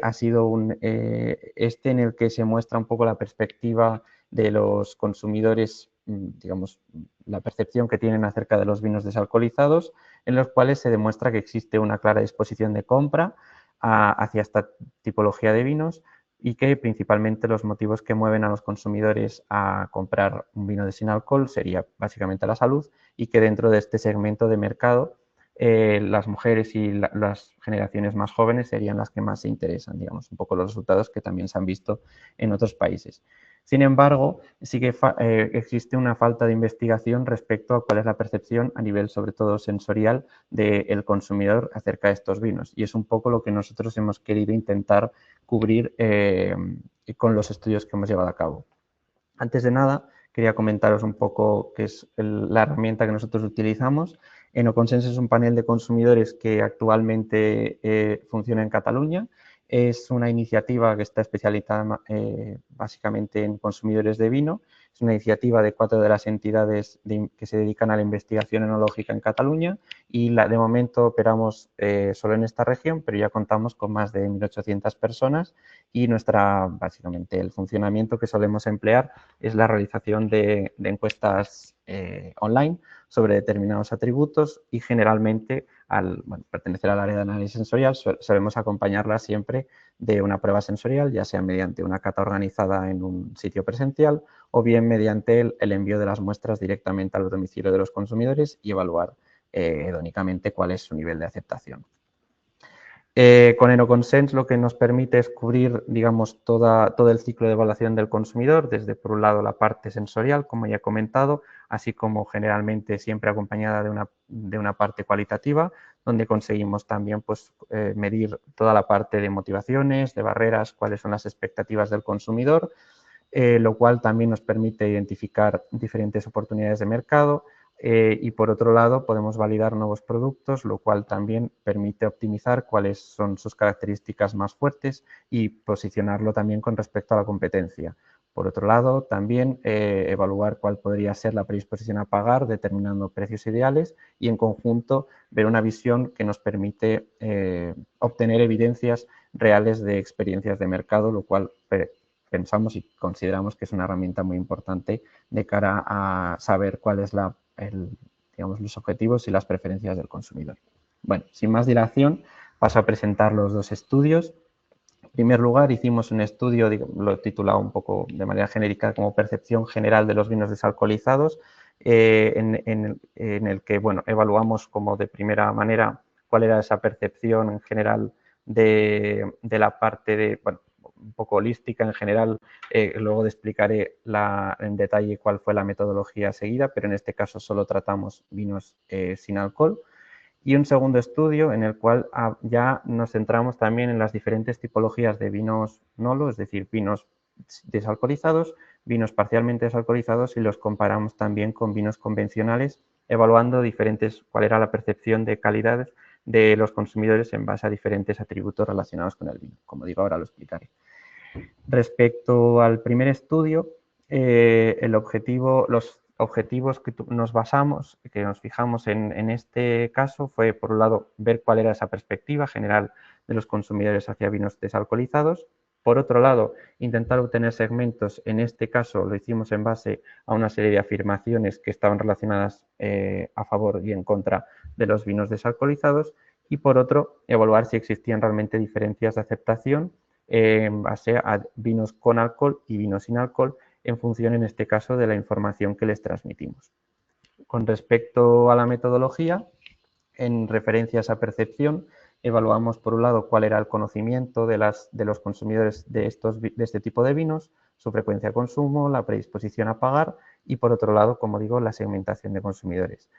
ha sido este en el que se muestra un poco la perspectiva de los consumidores, digamos, la percepción que tienen acerca de los vinos desalcoholizados, en los cuales se demuestra que existe una clara disposición de compra hacia esta tipología de vinos y que principalmente los motivos que mueven a los consumidores a comprar un vino de sin alcohol sería básicamente la salud y que dentro de este segmento de mercado las mujeres y las generaciones más jóvenes serían las que más se interesan, digamos, un poco los resultados que también se han visto en otros países. Sin embargo, sí que existe una falta de investigación respecto a cuál es la percepción a nivel, sobre todo, sensorial del consumidor acerca de estos vinos. Y es un poco lo que nosotros hemos querido intentar cubrir con los estudios que hemos llevado a cabo. Antes de nada, quería comentaros un poco qué es la herramienta que nosotros utilizamos. Enoconsense es un panel de consumidores que actualmente funciona en Cataluña. Es una iniciativa que está especializada básicamente en consumidores de vino. Es una iniciativa de 4 de las entidades que se dedican a la investigación enológica en Cataluña y de momento operamos solo en esta región, pero ya contamos con más de 1.800 personas y básicamente el funcionamiento que solemos emplear es la realización de encuestas online sobre determinados atributos y generalmente al pertenecer al área de análisis sensorial solemos acompañarla siempre de una prueba sensorial, ya sea mediante una cata organizada en un sitio presencial o bien mediante el envío de las muestras directamente al domicilio de los consumidores y evaluar hedónicamente cuál es su nivel de aceptación. Con Enoconsense lo que nos permite es cubrir, digamos, todo el ciclo de evaluación del consumidor, desde por un lado la parte sensorial, como ya he comentado, así como generalmente siempre acompañada de una parte cualitativa, donde conseguimos también pues, medir toda la parte de motivaciones, de barreras, cuáles son las expectativas del consumidor, lo cual también nos permite identificar diferentes oportunidades de mercado. Y por otro lado podemos validar nuevos productos, lo cual también permite optimizar cuáles son sus características más fuertes y posicionarlo también con respecto a la competencia. Por otro lado, también evaluar cuál podría ser la predisposición a pagar determinando precios ideales y en conjunto ver una visión que nos permite obtener evidencias reales de experiencias de mercado, lo cual pensamos y consideramos que es una herramienta muy importante de cara a saber cuál es digamos, los objetivos y las preferencias del consumidor. Bueno, sin más dilación, paso a presentar los dos estudios. En primer lugar, hicimos un estudio, lo he titulado un poco de manera genérica como percepción general de los vinos desalcoholizados, en el que bueno, evaluamos como de primera manera cuál era esa percepción en general de la parte de, bueno, un poco holística en general, luego explicaré en detalle cuál fue la metodología seguida, pero en este caso solo tratamos vinos sin alcohol. Y un segundo estudio en el cual ya nos centramos también en las diferentes tipologías de vinos nolo, es decir, vinos desalcoholizados, vinos parcialmente desalcoholizados y los comparamos también con vinos convencionales, evaluando cuál era la percepción de calidad de los consumidores en base a diferentes atributos relacionados con el vino. Como digo, ahora lo explicaré. Respecto al primer estudio, los objetivos que nos basamos, que nos fijamos en este caso, fue por un lado ver cuál era esa perspectiva general de los consumidores hacia vinos desalcoholizados. Por otro lado, intentar obtener segmentos, en este caso lo hicimos en base a una serie de afirmaciones que estaban relacionadas a favor y en contra de los vinos desalcoholizados. Y por otro, evaluar si existían realmente diferencias de aceptación en base a vinos con alcohol y vinos sin alcohol en función, en este caso, de la información que les transmitimos. Con respecto a la metodología, en referencia a esa percepción, evaluamos por un lado cuál era el conocimiento de los consumidores de este tipo de vinos, su frecuencia de consumo, la predisposición a pagar y, por otro lado, como digo, la segmentación de consumidores.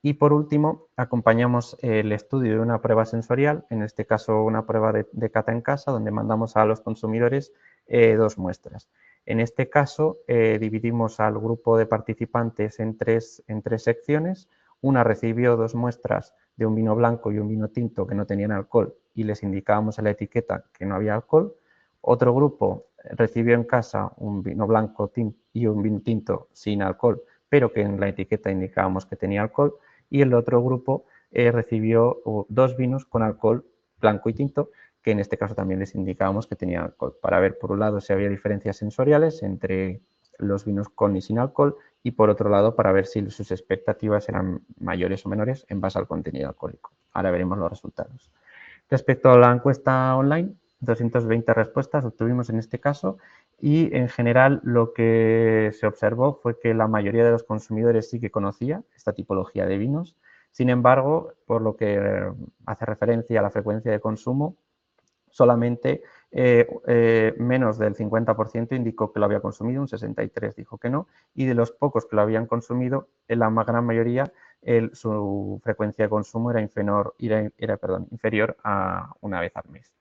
Y, por último, acompañamos el estudio de una prueba sensorial, en este caso una prueba de cata en casa, donde mandamos a los consumidores 2 muestras. En este caso, dividimos al grupo de participantes en tres secciones. Una recibió 2 muestras de un vino blanco y un vino tinto que no tenían alcohol y les indicábamos en la etiqueta que no había alcohol. Otro grupo recibió en casa un vino blanco y un vino tinto sin alcohol, pero que en la etiqueta indicábamos que tenía alcohol. Y el otro grupo recibió 2 vinos con alcohol blanco y tinto, que en este caso también les indicábamos que tenían alcohol, para ver por un lado si había diferencias sensoriales entre los vinos con y sin alcohol y por otro lado para ver si sus expectativas eran mayores o menores en base al contenido alcohólico. Ahora veremos los resultados. Respecto a la encuesta online, 220 respuestas obtuvimos en este caso y en general lo que se observó fue que la mayoría de los consumidores sí que conocía esta tipología de vinos. Sin embargo, por lo que hace referencia a la frecuencia de consumo, solamente menos del 50% indicó que lo había consumido, un 63% dijo que no, y de los pocos que lo habían consumido, en la gran mayoría su frecuencia de consumo era inferior a una vez al mes.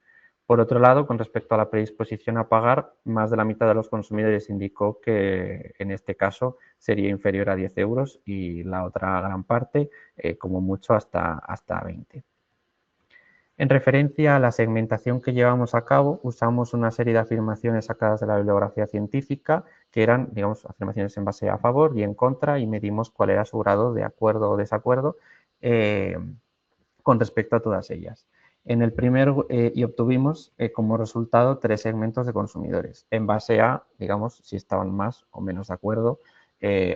Por otro lado, con respecto a la predisposición a pagar, más de la mitad de los consumidores indicó que en este caso sería inferior a 10 euros y la otra gran parte, como mucho, hasta 20. En referencia a la segmentación que llevamos a cabo, usamos una serie de afirmaciones sacadas de la bibliografía científica, que eran, digamos, afirmaciones en base a favor y en contra, y medimos cuál era su grado de acuerdo o desacuerdo con respecto a todas ellas. En el primero, y obtuvimos como resultado 3 segmentos de consumidores, en base a, digamos, si estaban más o menos de acuerdo,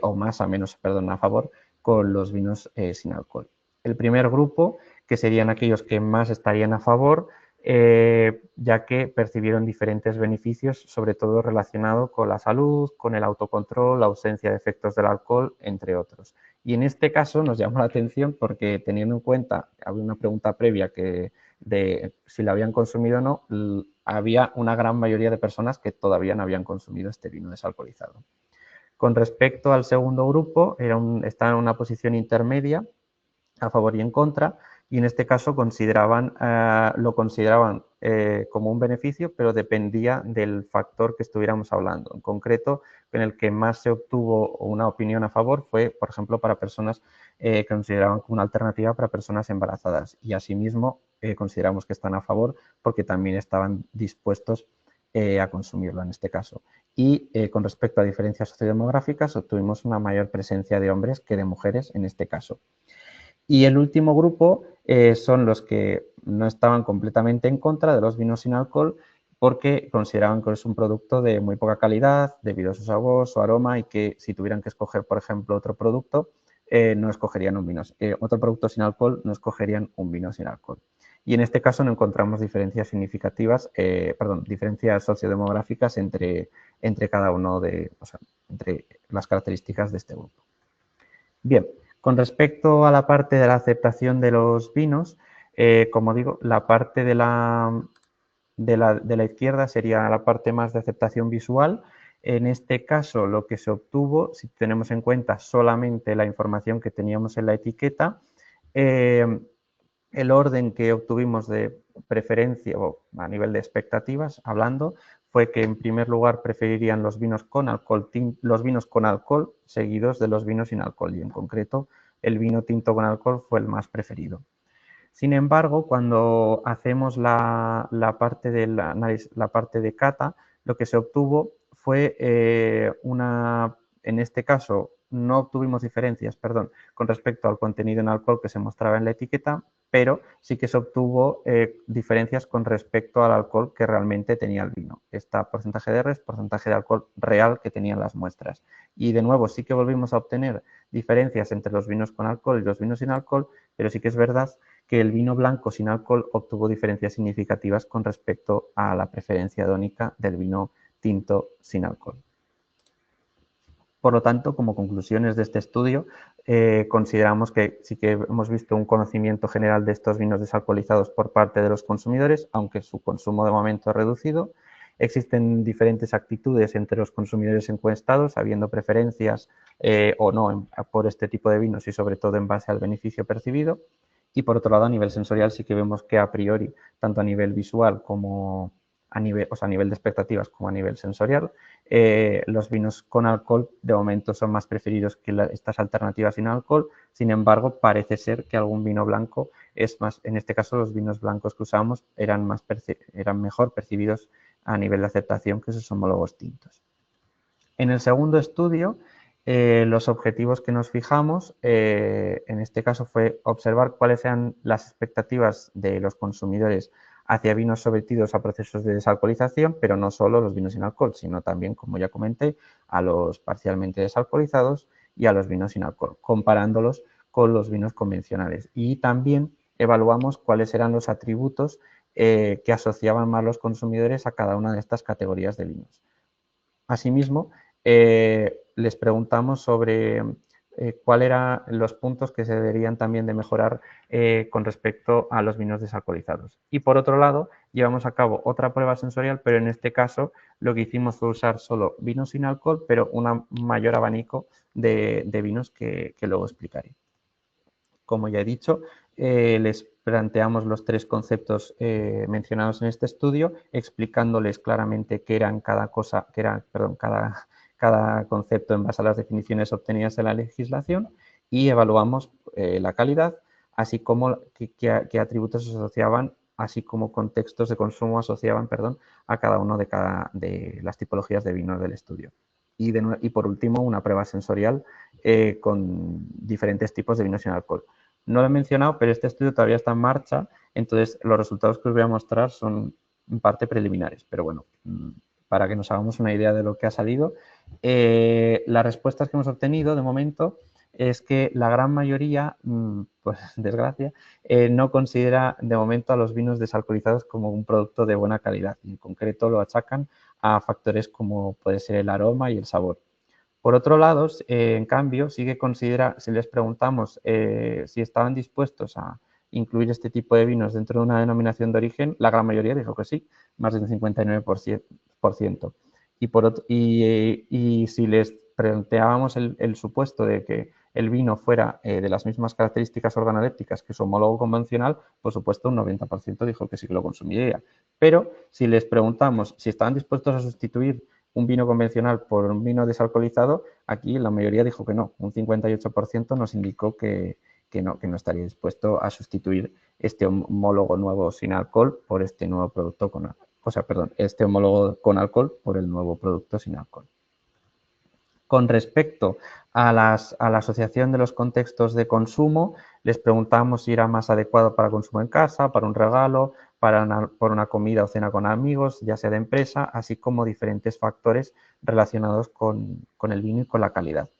o más o menos, perdón, a favor con los vinos sin alcohol. El primer grupo, que serían aquellos que más estarían a favor, ya que percibieron diferentes beneficios, sobre todo relacionado con la salud, con el autocontrol, la ausencia de efectos del alcohol, entre otros. Y en este caso nos llamó la atención porque, teniendo en cuenta, había una pregunta previa de si lo habían consumido o no, había una gran mayoría de personas que todavía no habían consumido este vino desalcoholizado. Con respecto al segundo grupo, estaba en una posición intermedia, a favor y en contra, y en este caso lo consideraban como un beneficio, pero dependía del factor que estuviéramos hablando. En concreto, en el que más se obtuvo una opinión a favor fue, por ejemplo, para personas que consideraban como una alternativa para personas embarazadas, y asimismo consideramos que están a favor porque también estaban dispuestos a consumirlo en este caso. Y con respecto a diferencias sociodemográficas, obtuvimos una mayor presencia de hombres que de mujeres en este caso. Y el último grupo son los que no estaban completamente en contra de los vinos sin alcohol porque consideraban que es un producto de muy poca calidad debido a su sabor, su aroma, y que si tuvieran que escoger, por ejemplo, otro producto, no escogerían otro producto sin alcohol, no escogerían un vino sin alcohol. Y en este caso no encontramos diferencias significativas, diferencias sociodemográficas entre cada uno entre las características de este grupo. Bien. Con respecto a la parte de la aceptación de los vinos, como digo, la parte de la izquierda sería la parte más de aceptación visual. En este caso, lo que se obtuvo, si tenemos en cuenta solamente la información que teníamos en la etiqueta, el orden que obtuvimos de preferencia o a nivel de expectativas, hablando, fue que en primer lugar preferirían los vinos con alcohol, seguidos de los vinos sin alcohol, y en concreto el vino tinto con alcohol fue el más preferido. Sin embargo, cuando hacemos la parte del análisis, la parte de cata, lo que se obtuvo fue en este caso no obtuvimos diferencias, con respecto al contenido en alcohol que se mostraba en la etiqueta, pero sí que se obtuvo diferencias con respecto al alcohol que realmente tenía el vino. Está porcentaje de porcentaje de alcohol real que tenían las muestras. Y de nuevo sí que volvimos a obtener diferencias entre los vinos con alcohol y los vinos sin alcohol, pero sí que es verdad que el vino blanco sin alcohol obtuvo diferencias significativas con respecto a la preferencia hedónica del vino tinto sin alcohol. Por lo tanto, como conclusiones de este estudio, consideramos que sí que hemos visto un conocimiento general de estos vinos desalcoholizados por parte de los consumidores, aunque su consumo de momento es reducido. Existen diferentes actitudes entre los consumidores encuestados, habiendo preferencias o no por este tipo de vinos y sobre todo en base al beneficio percibido. Y por otro lado, a nivel sensorial sí que vemos que a priori, tanto a nivel visual como a nivel de expectativas como a nivel sensorial, los vinos con alcohol de momento son más preferidos que estas alternativas sin alcohol. Sin embargo, parece ser que algún vino blanco es más, en este caso los vinos blancos que usamos eran mejor percibidos a nivel de aceptación que sus homólogos tintos. En el segundo estudio, los objetivos que nos fijamos, en este caso fue observar cuáles eran las expectativas de los consumidores hacia vinos sometidos a procesos de desalcoholización, pero no solo los vinos sin alcohol, sino también, como ya comenté, a los parcialmente desalcoholizados y a los vinos sin alcohol, comparándolos con los vinos convencionales. Y también evaluamos cuáles eran los atributos que asociaban más los consumidores a cada una de estas categorías de vinos. Asimismo, les preguntamos sobre cuáles eran los puntos que se deberían también de mejorar con respecto a los vinos desalcoholizados. Y por otro lado, llevamos a cabo otra prueba sensorial, pero en este caso lo que hicimos fue usar solo vinos sin alcohol, pero un mayor abanico de vinos que luego explicaré. Como ya he dicho, les planteamos los tres conceptos mencionados en este estudio, explicándoles claramente qué eran cada concepto en base a las definiciones obtenidas en la legislación y evaluamos la calidad, así como qué atributos se asociaban, así como contextos de consumo asociaban, a cada una de las tipologías de vinos del estudio. Y por último, una prueba sensorial con diferentes tipos de vinos sin alcohol. No lo he mencionado, pero este estudio todavía está en marcha, entonces los resultados que os voy a mostrar son en parte preliminares, pero bueno, para que nos hagamos una idea de lo que ha salido. Las respuestas que hemos obtenido de momento es que la gran mayoría, pues desgracia, no considera de momento a los vinos desalcoholizados como un producto de buena calidad. En concreto lo achacan a factores como puede ser el aroma y el sabor. Por otro lado, en cambio, si les preguntamos si estaban dispuestos a incluir este tipo de vinos dentro de una denominación de origen, la gran mayoría dijo que sí, más del 59%. Y si les planteábamos el supuesto de que el vino fuera de las mismas características organolépticas que su homólogo convencional, por supuesto un 90% dijo que sí que lo consumiría. Pero si les preguntamos si estaban dispuestos a sustituir un vino convencional por un vino desalcoholizado, aquí la mayoría dijo que no. Un 58% nos indicó que no estaría dispuesto a sustituir este homólogo nuevo sin alcohol por este nuevo producto con alcohol. Este homólogo con alcohol por el nuevo producto sin alcohol. Con respecto a la asociación de los contextos de consumo, les preguntamos si era más adecuado para consumo en casa, para un regalo, por una comida o cena con amigos, ya sea de empresa, así como diferentes factores relacionados con el vino y con la calidad.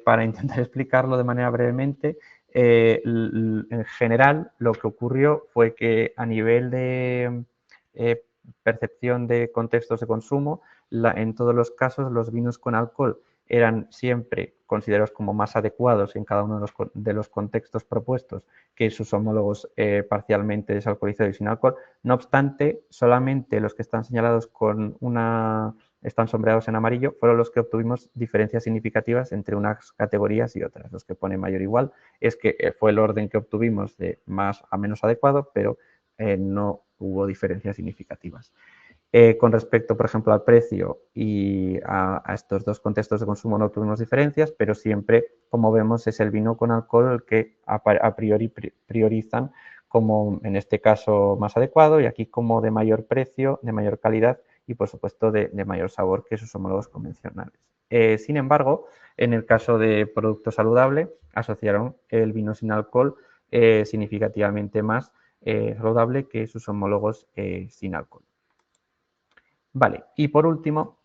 Para intentar explicarlo de manera brevemente, en general lo que ocurrió fue que a nivel de percepción de contextos de consumo, en todos los casos los vinos con alcohol eran siempre considerados como más adecuados en cada uno de los contextos propuestos que sus homólogos parcialmente desalcoholizados y sin alcohol. No obstante, solamente los que están señalados están sombreados en amarillo, fueron los que obtuvimos diferencias significativas entre unas categorías y otras. Los que pone mayor igual es que fue el orden que obtuvimos de más a menos adecuado, pero no hubo diferencias significativas. Con respecto, por ejemplo, al precio y a estos dos contextos de consumo no tuvimos diferencias, pero siempre, como vemos, es el vino con alcohol el que a priori priorizan como, en este caso, más adecuado y aquí como de mayor precio, de mayor calidad y, por supuesto, de mayor sabor que sus homólogos convencionales. Sin embargo, en el caso de producto saludable, asociaron el vino sin alcohol significativamente más saludable que sus homólogos sin alcohol. Vale, y por último,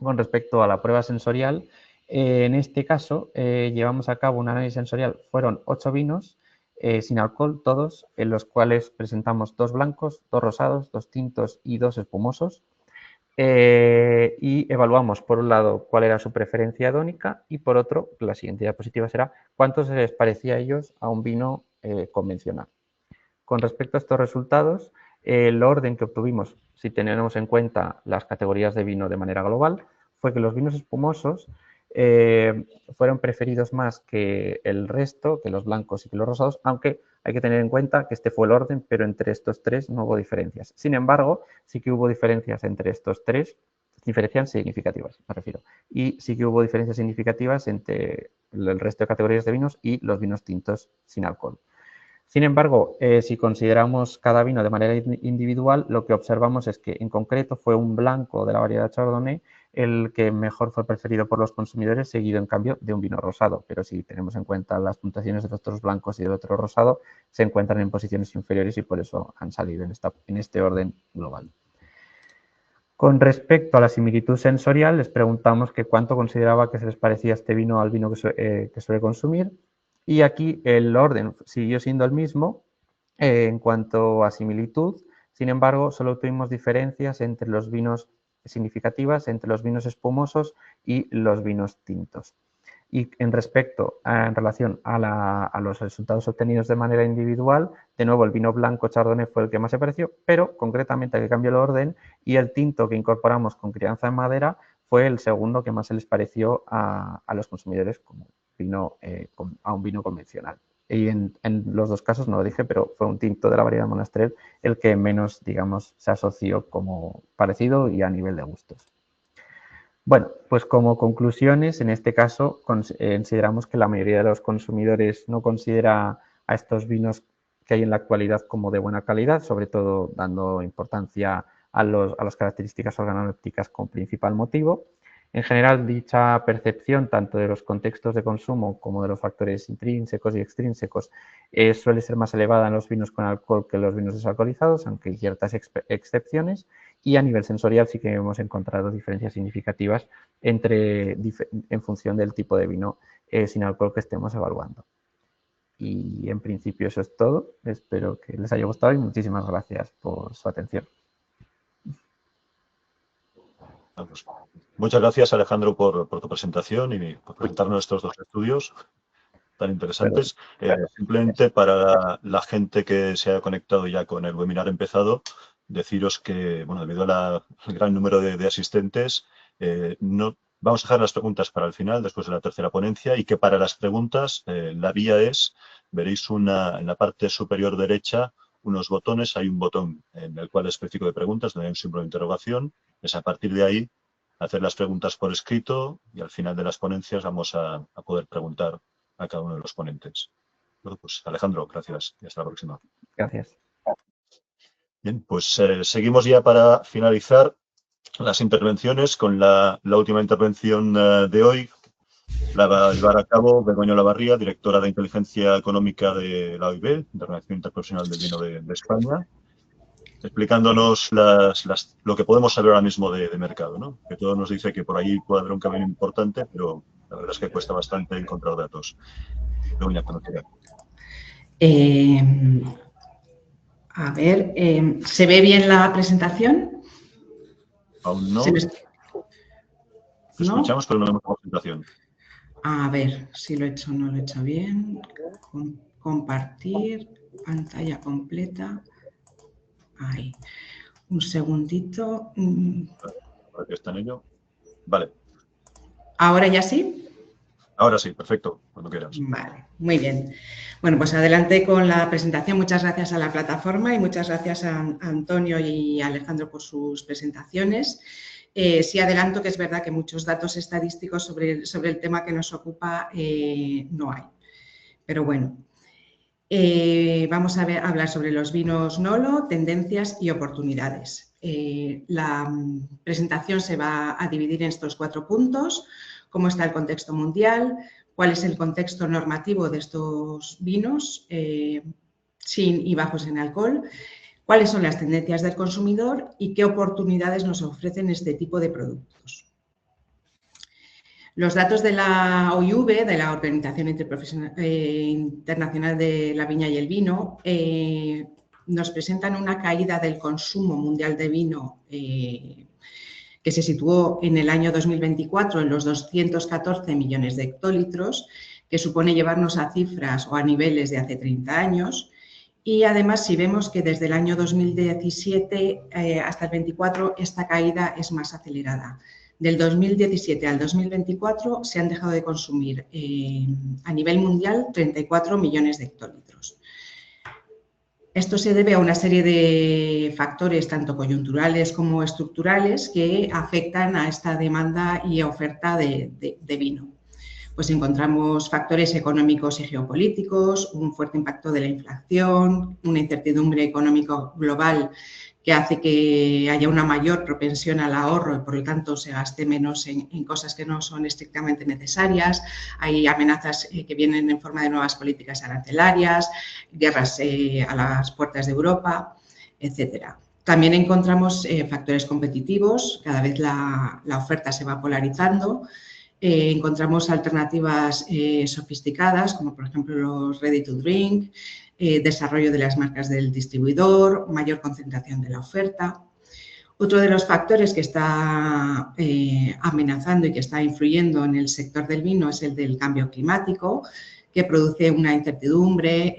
con respecto a la prueba sensorial, en este caso llevamos a cabo un análisis sensorial, fueron 8 vinos sin alcohol, todos, en los cuales presentamos 2 blancos, 2 rosados, 2 tintos y 2 espumosos. y evaluamos, por un lado, cuál era su preferencia hedónica y, por otro, la siguiente diapositiva será cuánto se les parecía a ellos a un vino convencional. Con respecto a estos resultados, el orden que obtuvimos, si tenemos en cuenta las categorías de vino de manera global, fue que los vinos espumosos fueron preferidos más que el resto, que los blancos y que los rosados, aunque hay que tener en cuenta que este fue el orden, pero entre estos tres no hubo diferencias. Sin embargo, sí que hubo diferencias entre estos tres, diferencias significativas, me refiero, y sí que hubo diferencias significativas entre el resto de categorías de vinos y los vinos tintos sin alcohol. Sin embargo, si consideramos cada vino de manera individual, lo que observamos es que en concreto fue un blanco de la variedad Chardonnay el que mejor fue preferido por los consumidores, seguido en cambio de un vino rosado. Pero si tenemos en cuenta las puntuaciones de los otros blancos y del otro rosado, se encuentran en posiciones inferiores y por eso han salido en este orden global. Con respecto a la similitud sensorial, les preguntamos que cuánto consideraba que se les parecía este vino al vino que suele consumir. Y aquí el orden siguió siendo el mismo en cuanto a similitud. Sin embargo, solo tuvimos diferencias entre los vinos significativas, entre los vinos espumosos y los vinos tintos. Y en relación a los resultados obtenidos de manera individual, de nuevo el vino blanco Chardonnay fue el que más se pareció, pero concretamente que cambió el orden y el tinto que incorporamos con crianza en madera fue el segundo que más se les pareció a los consumidores como vino, a un vino convencional. Y en los dos casos, no lo dije, pero fue un tinto de la variedad Monastrell el que menos, digamos, se asoció como parecido y a nivel de gustos. Bueno, pues como conclusiones, en este caso consideramos que la mayoría de los consumidores no considera a estos vinos que hay en la actualidad como de buena calidad, sobre todo dando importancia a las características organolépticas como principal motivo. En general, dicha percepción, tanto de los contextos de consumo como de los factores intrínsecos y extrínsecos, suele ser más elevada en los vinos con alcohol que en los vinos desalcoholizados, aunque hay ciertas excepciones. Y a nivel sensorial sí que hemos encontrado diferencias significativas en función del tipo de vino sin alcohol que estemos evaluando. Y en principio eso es todo. Espero que les haya gustado y muchísimas gracias por su atención. Muchas gracias, Alejandro, por tu presentación y por presentarnos estos dos estudios tan interesantes. Simplemente para la gente que se ha conectado ya con el webinar empezado, deciros que, bueno, debido al gran número de asistentes, no vamos a dejar las preguntas para el final, después de la tercera ponencia, y que para las preguntas la vía es, veréis en la parte superior derecha unos botones, hay un botón en el cual es específico de preguntas, donde hay un símbolo de interrogación, es a partir de ahí hacer las preguntas por escrito y al final de las ponencias vamos a poder preguntar a cada uno de los ponentes. Bueno, pues Alejandro, gracias y hasta la próxima. Gracias. Bien, pues seguimos ya para finalizar las intervenciones con la última intervención de hoy. La va a llevar a cabo Begoña Olavarría, directora de Inteligencia Económica de la OIB, de Organización Interprofesional del Vino de España, explicándonos lo que podemos saber ahora mismo de mercado, ¿no? Que todo nos dice que por ahí puede haber un camino importante, pero la verdad es que cuesta bastante encontrar datos. Begoña, cuando quiera. A ver, ¿se ve bien la presentación? Aún no. ¿No? Escuchamos, pero no vemos la presentación. A ver si lo he hecho o no lo he hecho bien. Compartir, pantalla completa. Ahí. Un segundito. Ahora que está en ello. Vale. ¿Ahora ya sí? Ahora sí, perfecto, cuando quieras. Vale, muy bien. Bueno, pues adelante con la presentación. Muchas gracias a la plataforma y muchas gracias a Antonio y a Alejandro por sus presentaciones. Sí adelanto que es verdad que muchos datos estadísticos sobre el tema que nos ocupa no hay. Pero bueno, vamos a hablar sobre los vinos Nolo, tendencias y oportunidades. La presentación se va a dividir en estos 4 puntos. Cómo está el contexto mundial, cuál es el contexto normativo de estos vinos sin y bajos en alcohol, cuáles son las tendencias del consumidor y qué oportunidades nos ofrecen este tipo de productos. Los datos de la OIV, de la Organización Internacional de la Viña y el Vino, nos presentan una caída del consumo mundial de vino que se situó en el año 2024 en los 214 millones de hectolitros, que supone llevarnos a cifras o a niveles de hace 30 años. Y además, si vemos que desde el año 2017 hasta el 24 esta caída es más acelerada. Del 2017 al 2024 se han dejado de consumir a nivel mundial 34 millones de hectolitros. Esto se debe a una serie de factores, tanto coyunturales como estructurales, que afectan a esta demanda y oferta de vino. Pues encontramos factores económicos y geopolíticos, un fuerte impacto de la inflación, una incertidumbre económica global que hace que haya una mayor propensión al ahorro y, por lo tanto, se gaste menos en cosas que no son estrictamente necesarias. Hay amenazas que vienen en forma de nuevas políticas arancelarias, guerras a las puertas de Europa, etcétera. También encontramos factores competitivos, cada vez la oferta se va polarizando. Encontramos alternativas sofisticadas, como por ejemplo los ready to drink, desarrollo de las marcas del distribuidor, mayor concentración de la oferta. Otro de los factores que está amenazando y que está influyendo en el sector del vino es el del cambio climático, que produce una incertidumbre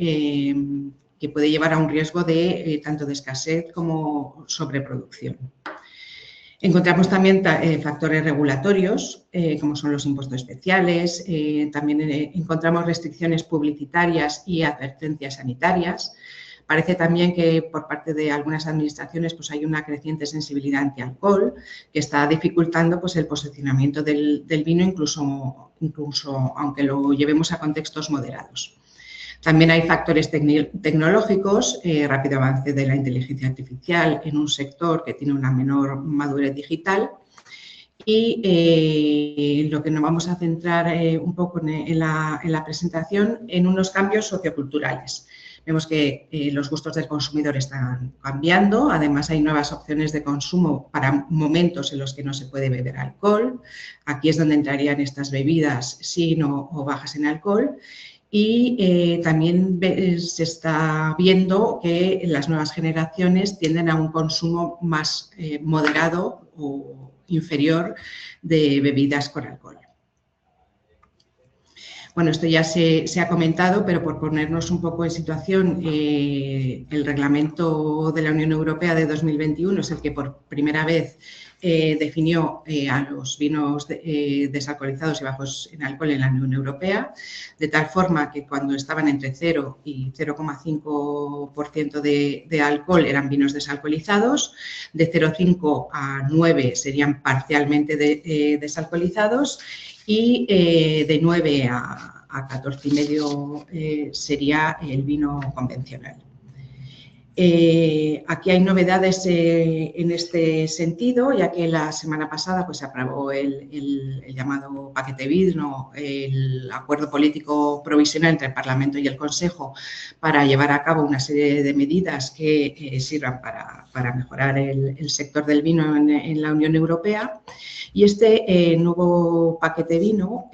que puede llevar a un riesgo de tanto de escasez como sobreproducción. Encontramos también factores regulatorios, como son los impuestos especiales, también encontramos restricciones publicitarias y advertencias sanitarias. Parece también que por parte de algunas administraciones pues, hay una creciente sensibilidad anti-alcohol que está dificultando pues, el posicionamiento del vino, incluso aunque lo llevemos a contextos moderados. También hay factores tecnológicos, rápido avance de la inteligencia artificial en un sector que tiene una menor madurez digital y lo que nos vamos a centrar un poco en la presentación en unos cambios socioculturales. Vemos que los gustos del consumidor están cambiando, además hay nuevas opciones de consumo para momentos en los que no se puede beber alcohol. Aquí es donde entrarían estas bebidas sin o bajas en alcohol. Y también se está viendo que las nuevas generaciones tienden a un consumo más moderado o inferior de bebidas con alcohol. Bueno, esto ya se ha comentado, pero por ponernos un poco en situación, el reglamento de la Unión Europea de 2021 es el que por primera vez definió a los vinos desalcoholizados y bajos en alcohol en la Unión Europea, de tal forma que cuando estaban entre 0 y 0,5% de alcohol eran vinos desalcoholizados, de 0,5 a 9 serían parcialmente desalcoholizados y de 9 a 14,5 sería el vino convencional. Aquí hay novedades en este sentido, ya que la semana pasada pues, se aprobó el llamado paquete vino, el acuerdo político provisional entre el Parlamento y el Consejo para llevar a cabo una serie de medidas que sirvan para mejorar el sector del vino en la Unión Europea. Y este nuevo paquete vino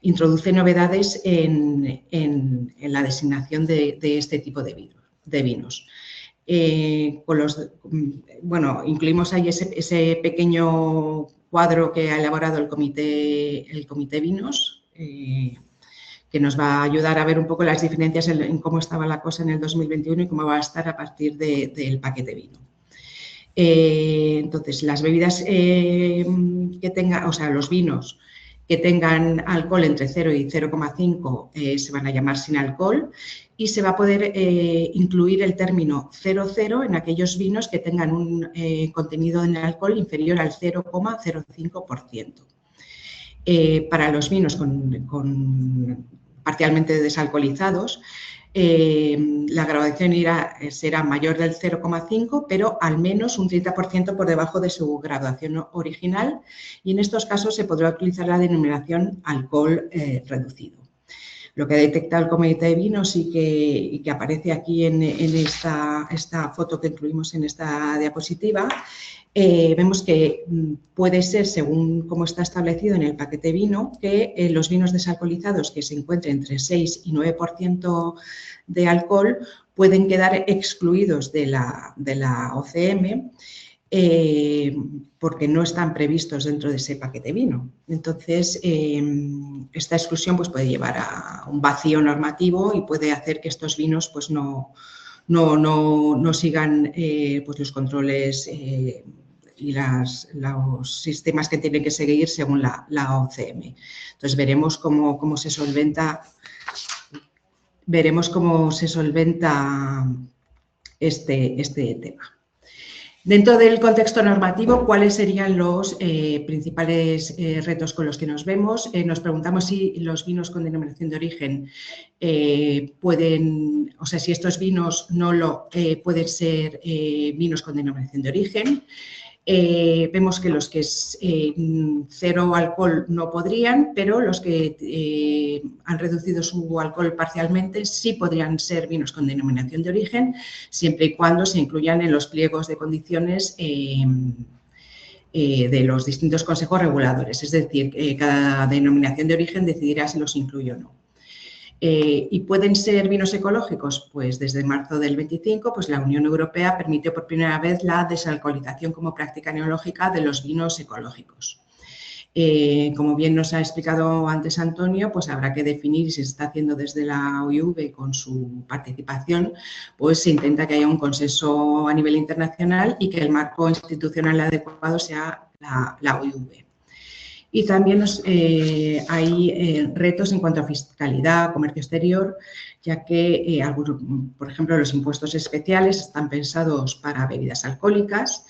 introduce novedades en la designación de este tipo de vinos. Incluimos ahí ese pequeño cuadro que ha elaborado el Comité Vinos, que nos va a ayudar a ver un poco las diferencias en cómo estaba la cosa en el 2021 y cómo va a estar a partir del paquete vino. Entonces, las bebidas que tengan, o sea, los vinos que tengan alcohol entre 0 y 0,5 se van a llamar sin alcohol y se va a poder incluir el término 0,0 en aquellos vinos que tengan un contenido en alcohol inferior al 0,05%. Para los vinos parcialmente desalcoholizados, la graduación será mayor del 0,5, pero al menos un 30% por debajo de su graduación original y en estos casos se podrá utilizar la denominación alcohol reducido. Lo que ha detectado el Comité de Vinos y que aparece aquí en esta foto que incluimos en esta diapositiva, vemos que puede ser, según cómo está establecido en el paquete vino, que los vinos desalcoholizados que se encuentren entre 6 y 9% de alcohol pueden quedar excluidos de la OCM porque no están previstos dentro de ese paquete vino. Entonces, esta exclusión pues, puede llevar a un vacío normativo y puede hacer que estos vinos pues, no sigan pues, los controles y los sistemas que tienen que seguir según la OCM. Entonces, veremos cómo se solventa este tema. Dentro del contexto normativo, ¿cuáles serían los principales retos con los que nos vemos? Nos preguntamos si los vinos con denominación de origen si estos vinos pueden ser vinos con denominación de origen. Vemos que los que es cero alcohol no podrían, pero los que han reducido su alcohol parcialmente sí podrían ser vinos con denominación de origen, siempre y cuando se incluyan en los pliegos de condiciones de los distintos consejos reguladores. Es decir, cada denominación de origen decidirá si los incluye o no. ¿Y pueden ser vinos ecológicos? Pues desde marzo del 25 pues la Unión Europea permitió por primera vez la desalcoholización como práctica enologética de los vinos ecológicos. Como bien nos ha explicado antes Antonio, pues habrá que definir, y se está haciendo desde la OIV con su participación, pues se intenta que haya un consenso a nivel internacional y que el marco institucional adecuado sea la OIV. Y también hay retos en cuanto a fiscalidad, comercio exterior, ya que, por ejemplo, los impuestos especiales están pensados para bebidas alcohólicas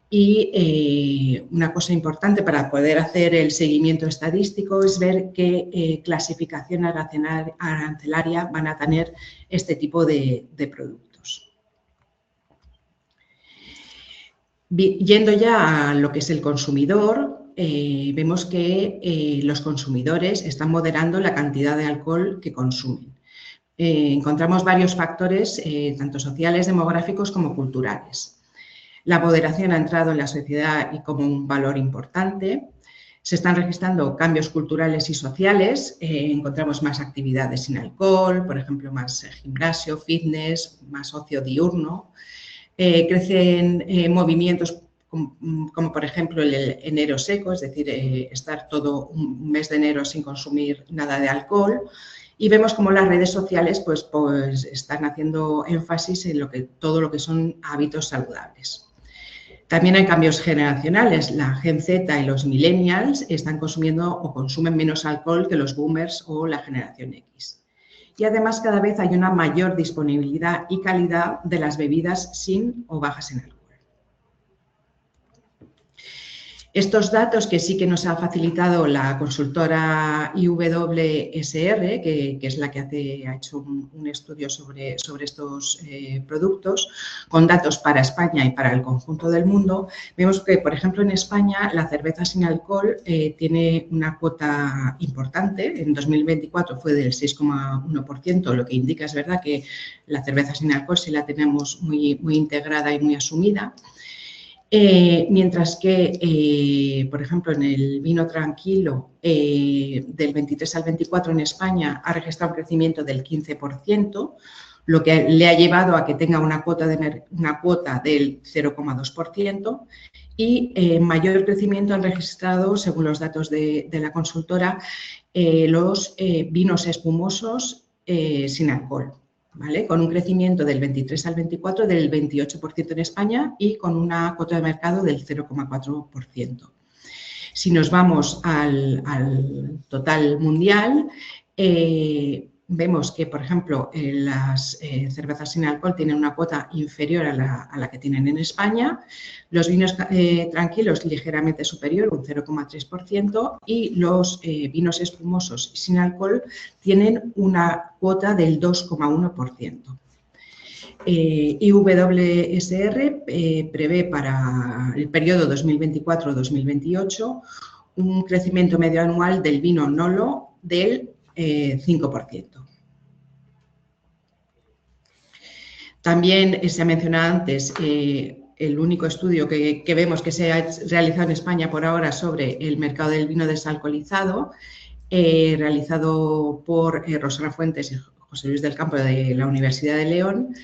y una cosa importante para poder hacer el seguimiento estadístico es ver qué clasificación arancelaria van a tener este tipo de productos. Yendo ya a lo que es el consumidor, vemos que los consumidores están moderando la cantidad de alcohol que consumen. Encontramos varios factores, tanto sociales, demográficos como culturales. La moderación ha entrado en la sociedad y como un valor importante. Se están registrando cambios culturales y sociales. Encontramos más actividades sin alcohol, por ejemplo, más gimnasio, fitness, más ocio diurno. Crecen movimientos como por ejemplo el enero seco, es decir, estar todo un mes de enero sin consumir nada de alcohol, y vemos como las redes sociales pues están haciendo énfasis en todo lo que son hábitos saludables. También hay cambios generacionales. La Gen Z y los millennials están consumiendo o consumen menos alcohol que los boomers o la generación X. Y además cada vez hay una mayor disponibilidad y calidad de las bebidas sin o bajas en alcohol. Estos datos que sí que nos ha facilitado la consultora IWSR, que es la que ha hecho un estudio sobre estos productos, con datos para España y para el conjunto del mundo, vemos que, por ejemplo, en España la cerveza sin alcohol tiene una cuota importante. En 2024 fue del 6,1%, lo que indica, es verdad, que la cerveza sin alcohol sí la tenemos muy integrada y muy asumida. Mientras que, por ejemplo, en el vino tranquilo, del 23 al 24 en España ha registrado un crecimiento del 15%, lo que le ha llevado a que tenga una cuota del 0,2%, y mayor crecimiento han registrado, según los datos de la consultora, los vinos espumosos sin alcohol. ¿Vale? Con un crecimiento del 23 al 24 del 28% en España y con una cuota de mercado del 0,4%. Si nos vamos al total mundial, vemos que, por ejemplo, las cervezas sin alcohol tienen una cuota inferior a la que tienen en España, los vinos tranquilos ligeramente superior, un 0,3%, y los vinos espumosos sin alcohol tienen una cuota del 2,1%. IWSR prevé para el periodo 2024-2028 un crecimiento medio anual del vino nolo del 5%. También se ha mencionado antes el único estudio que vemos que se ha realizado en España por ahora sobre el mercado del vino desalcoholizado, realizado por Rosana Fuentes y José Luis del Campo de la Universidad de León.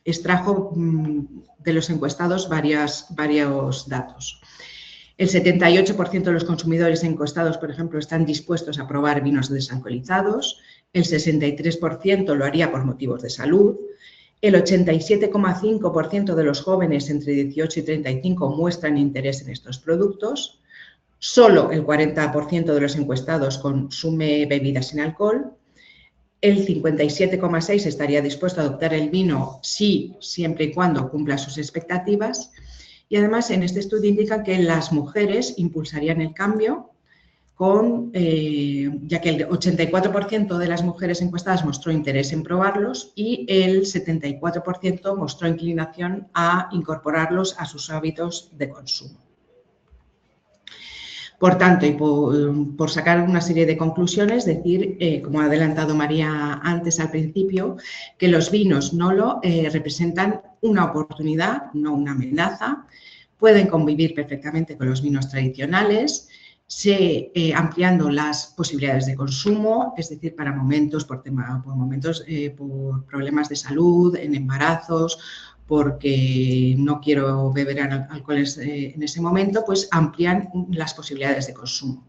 extrajo de los encuestados varios datos. El 78% de los consumidores encuestados, por ejemplo, están dispuestos a probar vinos desalcoholizados, el 63% lo haría por motivos de salud, el 87,5% de los jóvenes entre 18 y 35 muestran interés en estos productos, solo el 40% de los encuestados consume bebidas sin alcohol, el 57,6% estaría dispuesto a adoptar el vino siempre y cuando cumpla sus expectativas. Y además, en este estudio indica que las mujeres impulsarían el cambio, ya que el 84% de las mujeres encuestadas mostró interés en probarlos y el 74% mostró inclinación a incorporarlos a sus hábitos de consumo. Por tanto, y por sacar una serie de conclusiones, decir, como ha adelantado María antes al principio, que los vinos Nolo representan una oportunidad, no una amenaza, pueden convivir perfectamente con los vinos tradicionales, ampliando las posibilidades de consumo, es decir, para momentos, por problemas de salud, en embarazos, porque no quiero beber alcoholes en ese momento, pues amplían las posibilidades de consumo.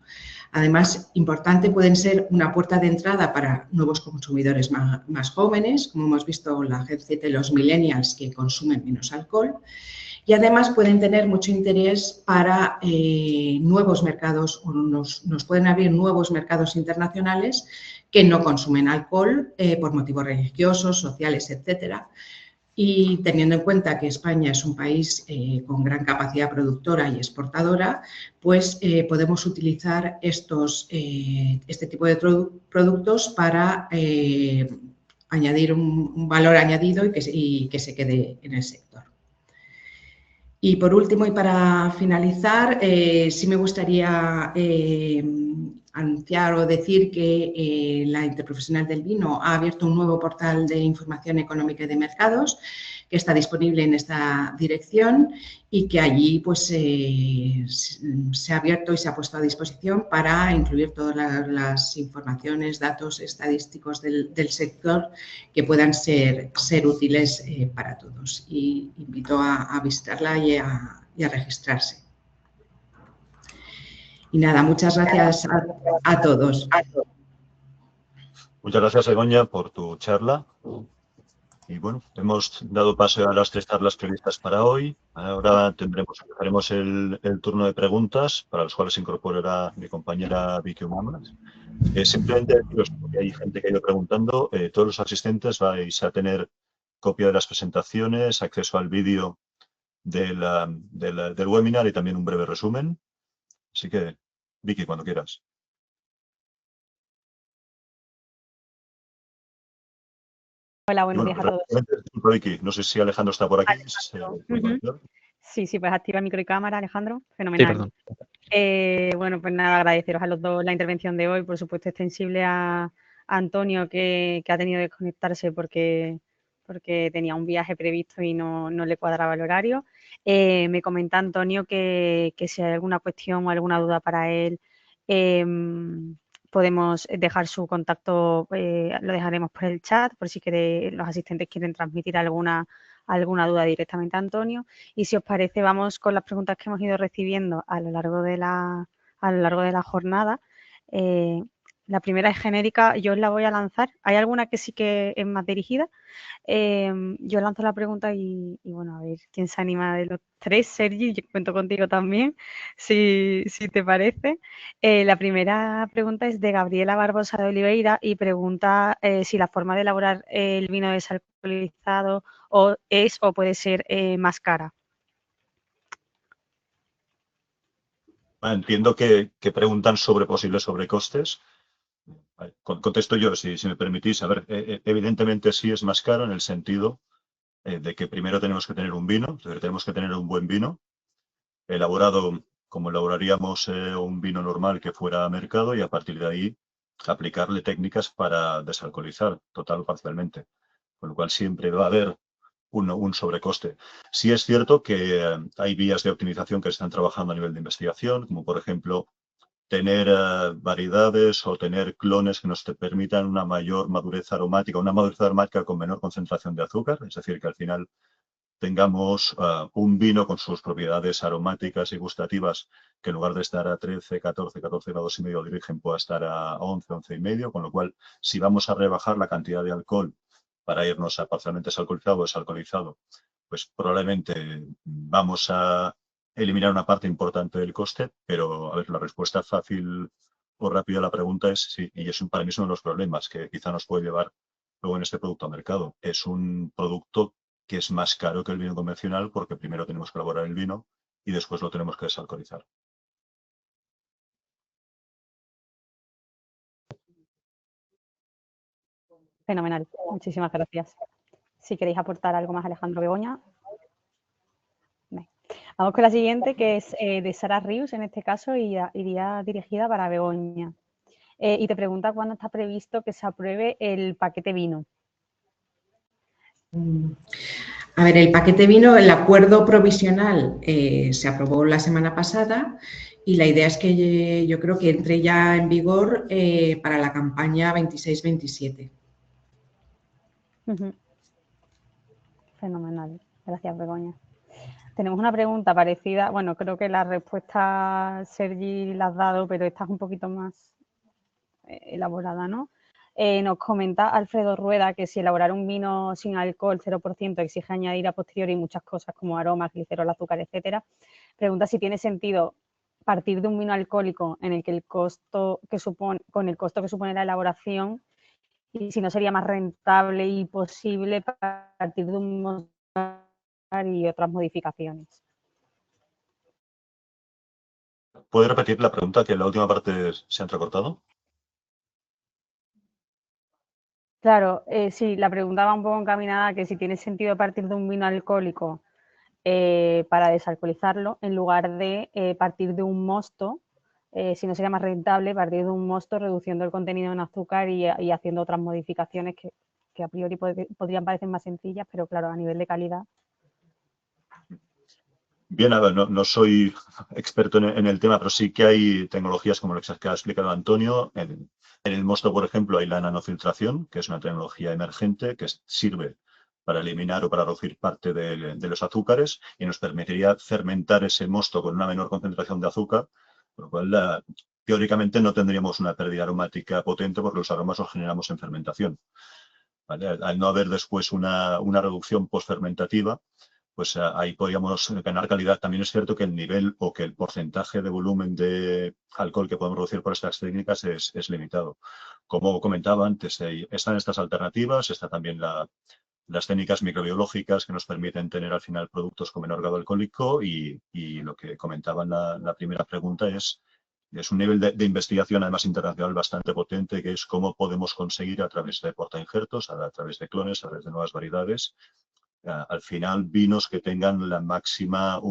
Además, importante, pueden ser una puerta de entrada para nuevos consumidores más jóvenes, como hemos visto la Gen Z y los millennials que consumen menos alcohol, y además pueden tener mucho interés para nuevos mercados, o nos pueden abrir nuevos mercados internacionales que no consumen alcohol por motivos religiosos, sociales, etcétera. Y teniendo en cuenta que España es un país con gran capacidad productora y exportadora, pues podemos utilizar este tipo de productos para añadir un valor añadido y que se quede en el sector. Y por último, y para finalizar, sí me gustaría anunciar o decir que la Interprofesional del Vino ha abierto un nuevo portal de información económica y de mercados que está disponible en esta dirección y que allí pues, se ha abierto y se ha puesto a disposición para incluir todas las informaciones, datos estadísticos del sector que puedan ser útiles para todos. Y invito a visitarla y a registrarse. Y nada, muchas gracias a todos. Muchas gracias, Begoña, por tu charla. Y bueno, hemos dado paso a las 3 charlas previstas para hoy. Ahora haremos el turno de preguntas, para los cuales se incorporará mi compañera Vicky Humanas. Simplemente deciros, porque hay gente que ha ido preguntando, todos los asistentes vais a tener copia de las presentaciones, acceso al vídeo del webinar y también un breve resumen. Así que, Vicky, cuando quieras. Hola, buenos días a todos. Vicky, no sé si Alejandro está por aquí. Sí, pues activa micro y cámara, Alejandro. Fenomenal. Sí, bueno, pues nada, agradeceros a los dos la intervención de hoy. Por supuesto, extensible a Antonio, que ha tenido que desconectarse porque tenía un viaje previsto y no le cuadraba el horario. Me comenta Antonio que si hay alguna cuestión o alguna duda para él, podemos dejar su contacto, lo dejaremos por el chat, por si los asistentes quieren transmitir alguna duda directamente a Antonio. Y si os parece, vamos con las preguntas que hemos ido recibiendo a lo largo de la jornada. La primera es genérica, yo os la voy a lanzar. Hay alguna que sí que es más dirigida. Yo lanzo la pregunta y bueno, a ver quién se anima de los tres. Sergi, yo cuento contigo también, si te parece. La primera pregunta es de Gabriela Barbosa de Oliveira y pregunta si la forma de elaborar el vino desalcoholizado o puede ser más cara. Entiendo que preguntan sobre posibles sobrecostes. Contesto yo, si me permitís. A ver, evidentemente sí es más caro en el sentido de que primero tenemos que tener un vino, tenemos que tener un buen vino elaborado como elaboraríamos un vino normal que fuera a mercado y a partir de ahí aplicarle técnicas para desalcoholizar total o parcialmente. Con lo cual siempre va a haber un sobrecoste. Sí es cierto que hay vías de optimización que se están trabajando a nivel de investigación, como por ejemplo tener variedades o tener clones que nos permitan una mayor madurez aromática con menor concentración de azúcar, es decir, que al final tengamos un vino con sus propiedades aromáticas y gustativas que en lugar de estar a 13, 14 grados y medio de origen pueda estar a 11, 11 y medio, con lo cual si vamos a rebajar la cantidad de alcohol para irnos a parcialmente desalcoholizado o desalcoholizado, pues probablemente vamos a eliminar una parte importante del coste, pero a ver, la respuesta fácil o rápida a la pregunta es sí, y para mí es uno de los problemas que quizá nos puede llevar luego en este producto a mercado. Es un producto que es más caro que el vino convencional porque primero tenemos que elaborar el vino y después lo tenemos que desalcoholizar. Fenomenal. Muchísimas gracias. Si queréis aportar algo más, Alejandro, Begoña. Vamos con la siguiente, que es de Sara Rius, en este caso, y iría dirigida para Begoña. Y te pregunta cuándo está previsto que se apruebe el paquete vino. A ver, el paquete vino, el acuerdo provisional se aprobó la semana pasada y la idea es que yo creo que entre ya en vigor para la campaña 26-27. Fenomenal. Gracias, Begoña. Tenemos una pregunta parecida. Bueno, creo que la respuesta Sergi la has dado, pero esta es un poquito más elaborada, ¿no? Nos comenta Alfredo Rueda que si elaborar un vino sin alcohol 0% exige añadir a posteriori muchas cosas como aromas, glicerol, azúcar, etcétera. Pregunta si tiene sentido partir de un vino alcohólico en el que con el costo que supone la elaboración y si no sería más rentable y posible partir de un mosto y otras modificaciones. ¿Puede repetir la pregunta, que en la última parte se ha entrecortado? Claro, sí, la pregunta va un poco encaminada a que si tiene sentido partir de un vino alcohólico para desalcoholizarlo en lugar de partir de un mosto, si no sería más rentable partir de un mosto reduciendo el contenido en azúcar y haciendo otras modificaciones que a priori podrían parecer más sencillas, pero claro, a nivel de calidad. Bien, a ver, no soy experto en el tema, pero sí que hay tecnologías como lo que ha explicado Antonio. En el mosto, por ejemplo, hay la nanofiltración, que es una tecnología emergente que sirve para eliminar o para reducir parte de los azúcares y nos permitiría fermentar ese mosto con una menor concentración de azúcar, por lo cual teóricamente no tendríamos una pérdida aromática potente porque los aromas los generamos en fermentación. ¿Vale? Al no haber después una reducción postfermentativa, pues ahí podríamos ganar calidad. También es cierto que el nivel o que el porcentaje de volumen de alcohol que podemos reducir por estas técnicas es limitado. Como comentaba antes, están estas alternativas, está también las técnicas microbiológicas que nos permiten tener al final productos con menor grado alcohólico y lo que comentaba en la primera pregunta es un nivel de investigación además internacional bastante potente, que es cómo podemos conseguir a través de portainjertos, a través de clones, a través de nuevas variedades, al final vinos que tengan un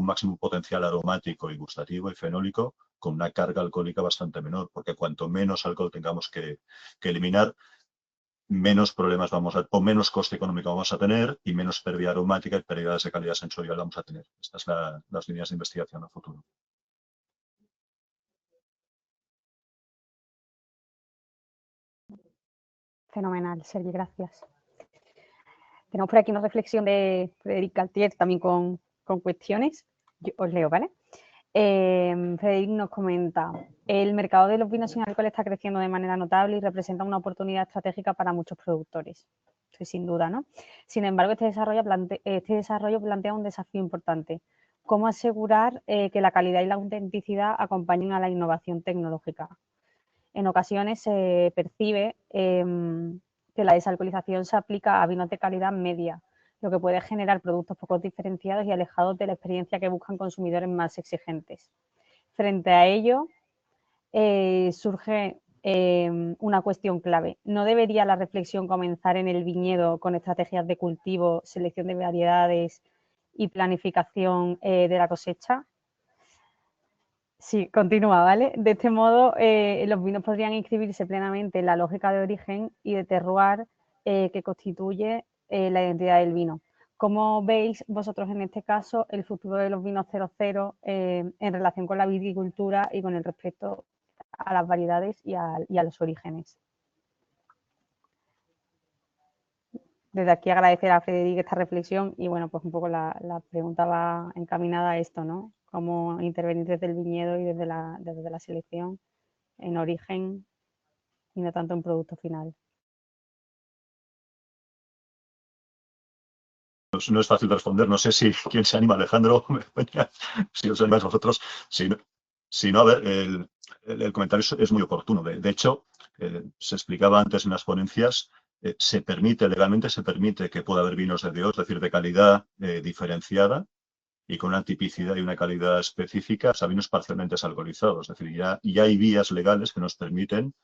máximo potencial aromático y gustativo y fenólico con una carga alcohólica bastante menor, porque cuanto menos alcohol tengamos que eliminar, menos problemas o menos coste económico vamos a tener y menos pérdida aromática y pérdidas de calidad sensorial vamos a tener. Estas son las líneas de investigación a futuro. Fenomenal, Sergi, gracias. Tenemos por aquí una reflexión de Frédéric Galtier también con cuestiones. Yo os leo, ¿vale? Frédéric nos comenta: el mercado de los vinos sin alcohol está creciendo de manera notable y representa una oportunidad estratégica para muchos productores. Sí, sin duda, ¿no? Sin embargo, este desarrollo plantea un desafío importante. ¿Cómo asegurar que la calidad y la autenticidad acompañen a la innovación tecnológica? En ocasiones se percibe que la desalcoholización se aplica a vinos de calidad media, lo que puede generar productos poco diferenciados y alejados de la experiencia que buscan consumidores más exigentes. Frente a ello, surge una cuestión clave. ¿No debería la reflexión comenzar en el viñedo con estrategias de cultivo, selección de variedades y planificación de la cosecha? Sí, continúa, ¿vale? De este modo, los vinos podrían inscribirse plenamente en la lógica de origen y de terroir que constituye la identidad del vino. ¿Cómo veis vosotros en este caso el futuro de los vinos 00 en relación con la viticultura y con el respeto a las variedades y a los orígenes. Desde aquí agradecer a Frederic esta reflexión y bueno, pues un poco la pregunta va encaminada a esto, ¿no? Cómo intervenir desde el viñedo y desde la selección en origen y no tanto en producto final. No es fácil de responder, no sé si quién se anima, Alejandro, si os animáis vosotros. Si no, a ver, el comentario es muy oportuno. De hecho, se explicaba antes en las ponencias, legalmente se permite que pueda haber vinos de DO, es decir, de calidad diferenciada y con una tipicidad y una calidad específica, o sea, vinos parcialmente desalcoholizados. Es decir, ya hay vías legales que nos permiten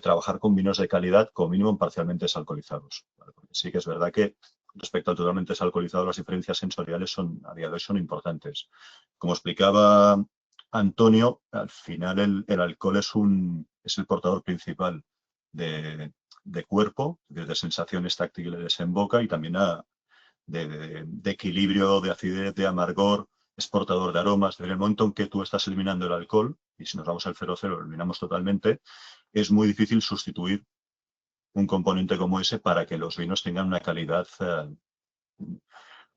trabajar con vinos de calidad, como mínimo parcialmente desalcoholizados. ¿Vale? Porque sí que es verdad que respecto al totalmente desalcoholizado, las diferencias sensoriales a día de hoy son importantes. Como explicaba Antonio, al final el alcohol es el portador principal de cuerpo, de sensaciones táctiles en boca y también de equilibrio, de acidez, de amargor, es portador de aromas. En el momento en que tú estás eliminando el alcohol, y si nos vamos al 0,0 lo eliminamos totalmente, es muy difícil sustituir un componente como ese para que los vinos tengan una calidad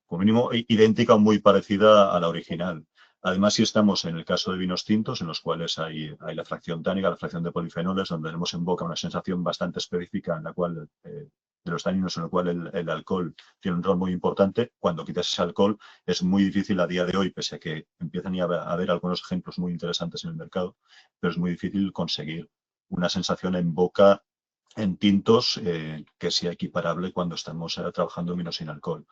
como mínimo idéntica o muy parecida a la original. Además, si estamos en el caso de vinos tintos, en los cuales hay la fracción tánica, la fracción de polifenoles, donde tenemos en boca una sensación bastante específica en la cual, de los taninos, en el cual el alcohol tiene un rol muy importante, cuando quitas ese alcohol es muy difícil a día de hoy, pese a que empiezan ya a haber algunos ejemplos muy interesantes en el mercado, pero es muy difícil conseguir una sensación en boca en tintos que sea equiparable cuando estamos trabajando en vinos sin alcohol.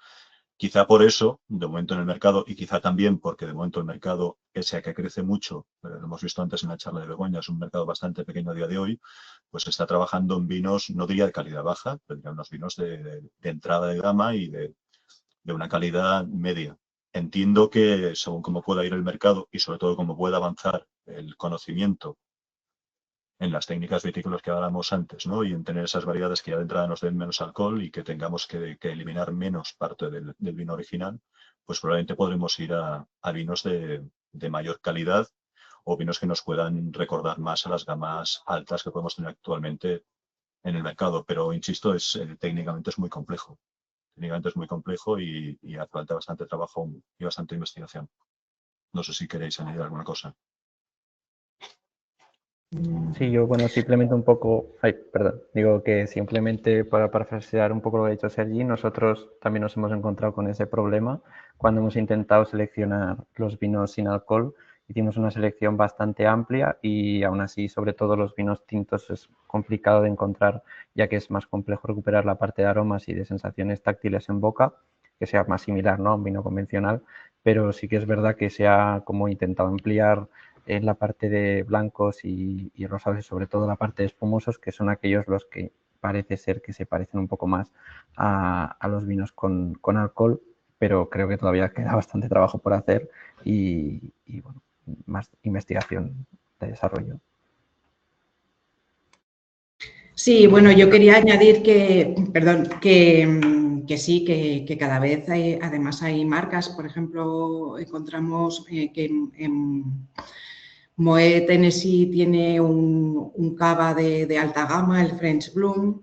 Quizá por eso, de momento en el mercado, y quizá también porque de momento el mercado, pese a que crece mucho, pero lo hemos visto antes en la charla de Begoña, es un mercado bastante pequeño a día de hoy, pues se está trabajando en vinos, no diría de calidad baja, pero diría unos vinos de entrada de gama y de una calidad media. Entiendo que según cómo pueda ir el mercado y sobre todo cómo pueda avanzar el conocimiento en las técnicas vitícolas que hablábamos antes, ¿no? Y en tener esas variedades que ya de entrada nos den menos alcohol y que tengamos que eliminar menos parte del vino original, pues probablemente podremos ir a vinos de mayor calidad o vinos que nos puedan recordar más a las gamas altas que podemos tener actualmente en el mercado. Pero, insisto, técnicamente es muy complejo. Técnicamente es muy complejo y hace falta bastante trabajo y bastante investigación. No sé si queréis añadir alguna cosa. Sí, yo, bueno, simplemente un poco, perdón, digo que simplemente para parafrasear un poco lo que ha dicho Sergi, nosotros también nos hemos encontrado con ese problema cuando hemos intentado seleccionar los vinos sin alcohol. Hicimos una selección bastante amplia y aún así, sobre todo los vinos tintos es complicado de encontrar, ya que es más complejo recuperar la parte de aromas y de sensaciones táctiles en boca, que sea más similar, ¿no?, a un vino convencional, pero sí que es verdad que se ha como intentado ampliar en la parte de blancos y rosados y sobre todo la parte de espumosos, que son aquellos los que parece ser que se parecen un poco más a los vinos con alcohol, pero creo que todavía queda bastante trabajo por hacer y bueno, más investigación de desarrollo. Sí, bueno, yo quería añadir que sí, que cada vez además hay marcas, por ejemplo, encontramos que en Moet Tennessee tiene un cava de alta gama, el French Bloom,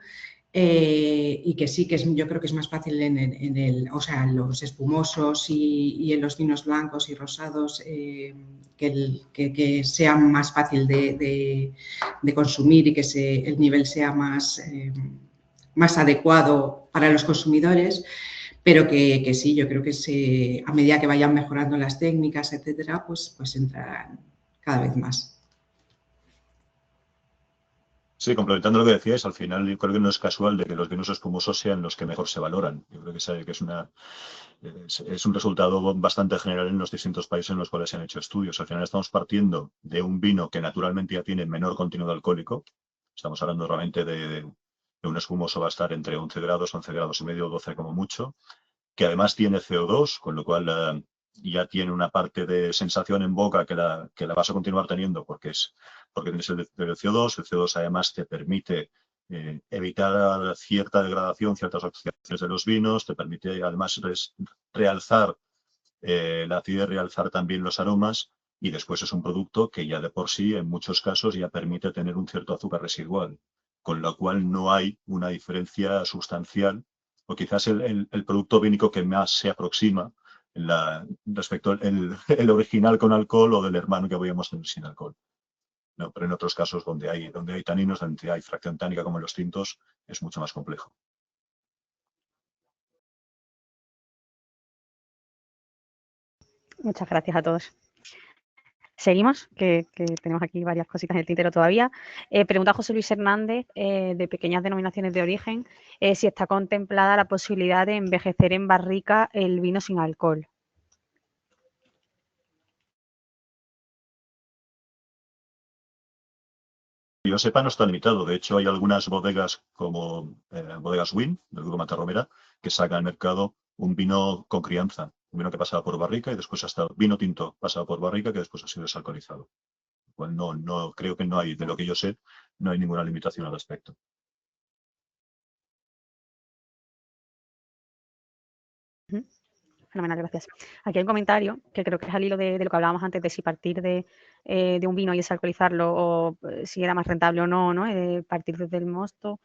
y que sí, yo creo que es más fácil en los espumosos y en los vinos blancos y rosados, que sea más fácil de consumir y que el nivel sea más adecuado para los consumidores, pero que sí, yo creo que a medida que vayan mejorando las técnicas, etcétera, pues entrarán cada vez más. Sí, complementando lo que decíais, al final yo creo que no es casual de que los vinos espumosos sean los que mejor se valoran. Yo creo que es un resultado bastante general en los distintos países en los cuales se han hecho estudios. Al final estamos partiendo de un vino que naturalmente ya tiene menor contenido alcohólico. Estamos hablando realmente de un espumoso va a estar entre 11 grados, 11 grados y medio, 12 como mucho, que además tiene CO2, con lo cual ya tiene una parte de sensación en boca que la vas a continuar teniendo porque tienes el CO2. El CO2 además te permite evitar cierta degradación, ciertas oxidaciones de los vinos, te permite además realzar la acidez, realzar también los aromas Y después es un producto que ya de por sí, en muchos casos, ya permite tener un cierto azúcar residual, con lo cual no hay una diferencia sustancial, o quizás el producto vínico que más se aproxima respecto el original con alcohol o del hermano que podíamos tener sin alcohol. No, pero en otros casos donde hay taninos, donde hay fracción tánica como en los tintos, es mucho más complejo. Muchas gracias a todos. Seguimos, que tenemos aquí varias cositas en el tintero todavía. Pregunta José Luis Hernández, de Pequeñas Denominaciones de Origen, si está contemplada la posibilidad de envejecer en barrica el vino sin alcohol. Que yo sepa, no está limitado. De hecho, hay algunas bodegas como Bodegas Wynn, del grupo Matarromera, que sacan al mercado un vino con crianza, un vino que pasaba por barrica y después hasta vino tinto pasaba por barrica que después ha sido desalcoholizado. Pues no, creo que no hay, de lo que yo sé, no hay ninguna limitación al respecto. Fenomenal, gracias. Aquí hay un comentario que creo que es al hilo de lo que hablábamos antes, de si partir de un vino y desalcoholizarlo o si era más rentable o no, ¿no? Partir desde el mosto.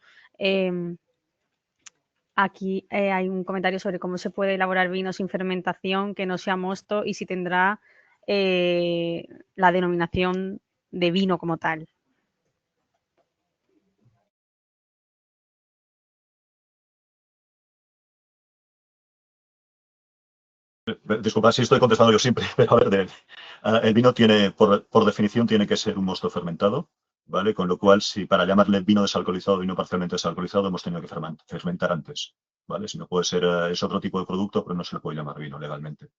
Aquí hay un comentario sobre cómo se puede elaborar vino sin fermentación, que no sea mosto y si tendrá la denominación de vino como tal. Disculpa si estoy contestando yo siempre, pero a ver, el vino tiene, por definición, tiene que ser un mosto fermentado, ¿vale? Con lo cual, si para llamarle vino desalcoholizado o vino parcialmente desalcoholizado, hemos tenido que fermentar antes, ¿vale? Si no puede ser, es otro tipo de producto, pero no se le puede llamar vino legalmente.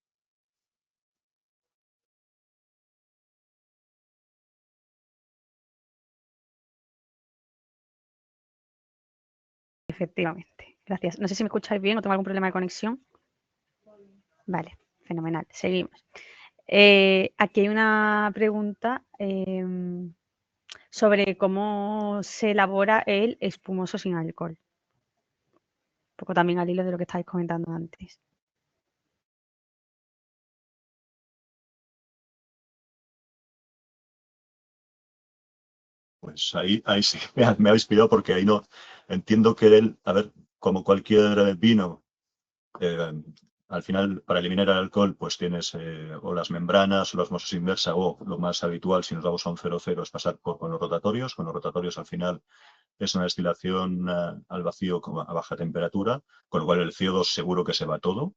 Efectivamente. Gracias. No sé si me escucháis bien o tengo algún problema de conexión. Vale, fenomenal. Seguimos. Aquí hay una pregunta sobre cómo se elabora el espumoso sin alcohol. Un poco también al hilo de lo que estáis comentando antes. Pues ahí sí me habéis pillado porque ahí no entiendo que a ver, como cualquier vino, al final, para eliminar el alcohol, pues tienes o las membranas o la osmosis inversa o lo más habitual, si nos vamos a un 0,0, es pasar con los rotatorios. Con los rotatorios, al final, es una destilación al vacío a baja temperatura, con lo cual el CO2 seguro que se va todo.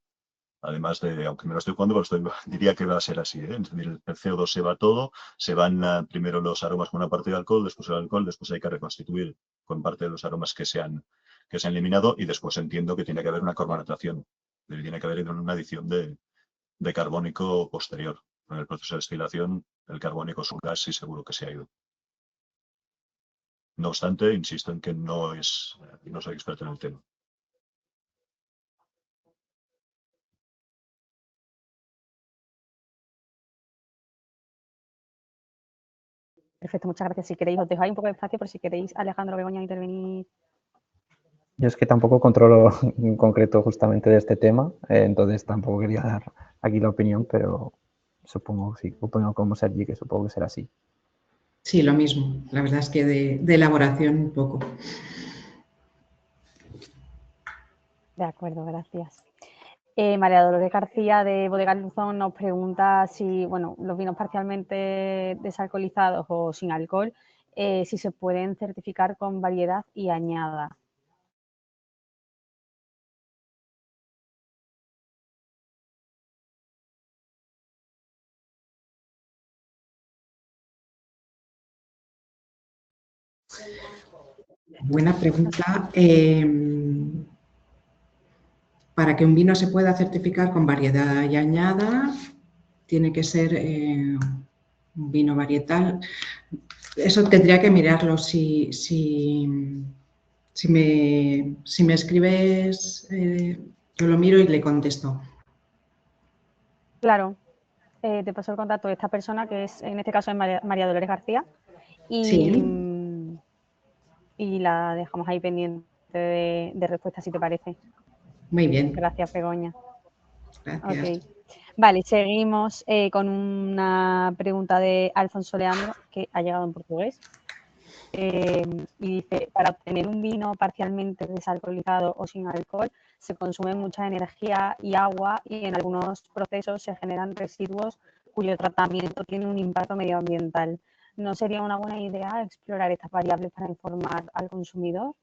Además de, aunque me lo estoy jugando, pero diría que va a ser así, ¿eh? Es decir, el CO2 se va todo, se van primero los aromas con una parte de alcohol, después el alcohol, después hay que reconstituir con parte de los aromas que se han eliminado y después entiendo que tiene que haber una carbonatación, tiene que haber una adición de carbónico posterior. En el proceso de destilación, el carbónico es un gas y seguro que se ha ido. No obstante, insisto en que no soy experto en el tema. Perfecto, muchas gracias. Si queréis, os dejo ahí un poco de espacio por si queréis, Alejandro, Begoña, intervenir. Yo es que tampoco controlo en concreto justamente de este tema, entonces tampoco quería dar aquí la opinión, pero supongo, sí, opino como Sergi, que supongo que será así. Sí, lo mismo. La verdad es que de elaboración un poco. De acuerdo, gracias. María Dolores García de Bodegas Luzón nos pregunta si, bueno, los vinos parcialmente desalcoholizados o sin alcohol, si se pueden certificar con variedad y añada. Buena pregunta. Para que un vino se pueda certificar con variedad y añada, tiene que ser un vino varietal. Eso tendría que mirarlo. Si me escribes, yo lo miro y le contesto. Claro, te paso el contacto de esta persona, que es, en este caso es María Dolores García, y, Sí. Y la dejamos ahí pendiente de respuesta, si te parece. Muy bien. Gracias, Begoña. Gracias. Okay. Vale, seguimos con una pregunta de Alfonso Leandro, que ha llegado en portugués. Y dice, para obtener un vino parcialmente desalcoholizado o sin alcohol, se consume mucha energía y agua y en algunos procesos se generan residuos cuyo tratamiento tiene un impacto medioambiental. ¿No sería una buena idea explorar estas variables para informar al consumidor?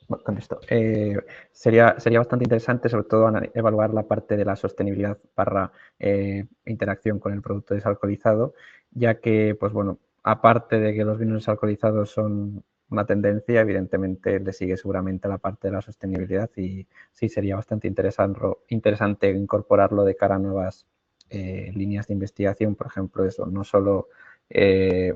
Bueno, con esto. Sería bastante interesante, sobre todo, evaluar la parte de la sostenibilidad barra interacción con el producto desalcoholizado, ya que, pues bueno, aparte de que los vinos desalcoholizados son una tendencia, evidentemente le sigue seguramente la parte de la sostenibilidad y sí sería bastante interesante incorporarlo de cara a nuevas líneas de investigación, por ejemplo, eso, no solo que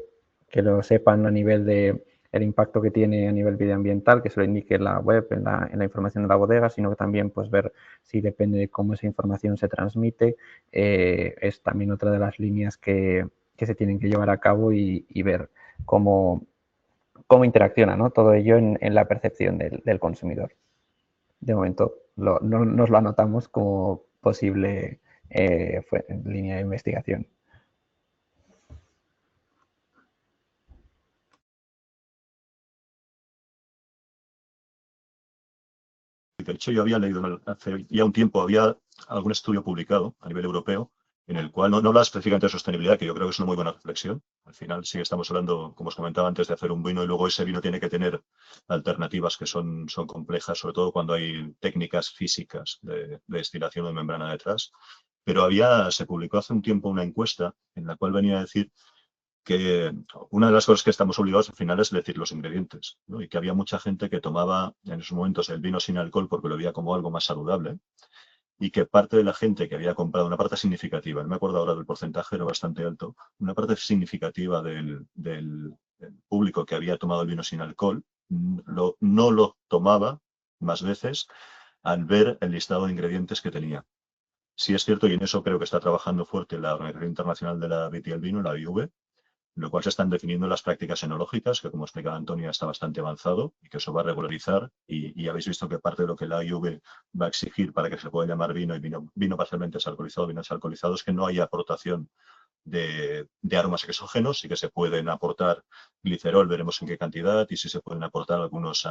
lo sepan a nivel de el impacto que tiene a nivel medioambiental, que se lo indique en la web, en la información de la bodega, sino que también pues ver si depende de cómo esa información se transmite, es también otra de las líneas que se tienen que llevar a cabo y ver cómo interacciona, ¿no? Todo ello en la percepción del consumidor. De momento nos lo anotamos como posible línea de investigación. De hecho, yo había leído hace ya un tiempo, había algún estudio publicado a nivel europeo en el cual no habla específicamente de sostenibilidad, que yo creo que es una muy buena reflexión. Al final sí estamos hablando, como os comentaba antes, de hacer un vino y luego ese vino tiene que tener alternativas que son complejas, sobre todo cuando hay técnicas físicas de destilación de membrana detrás. Pero se publicó hace un tiempo una encuesta en la cual venía a decir que una de las cosas que estamos obligados al final es decir los ingredientes, ¿no? Y que había mucha gente que tomaba en esos momentos el vino sin alcohol porque lo veía como algo más saludable y que parte de la gente que había comprado, una parte significativa, no me acuerdo ahora del porcentaje, era bastante alto, una parte significativa del público que había tomado el vino sin alcohol no lo tomaba más veces al ver el listado de ingredientes que tenía. Sí es cierto, y en eso creo que está trabajando fuerte la Organización Internacional de la Vid y el Vino, la IV, en lo cual se están definiendo las prácticas enológicas, que como explicaba Antonia está bastante avanzado y que eso va a regularizar y habéis visto que parte de lo que la IUV va a exigir para que se pueda llamar vino y vino parcialmente desalcoholizado, vino desalcoholizado, es que no haya aportación de aromas exógenos y que se pueden aportar glicerol, veremos en qué cantidad, y si se pueden aportar algunos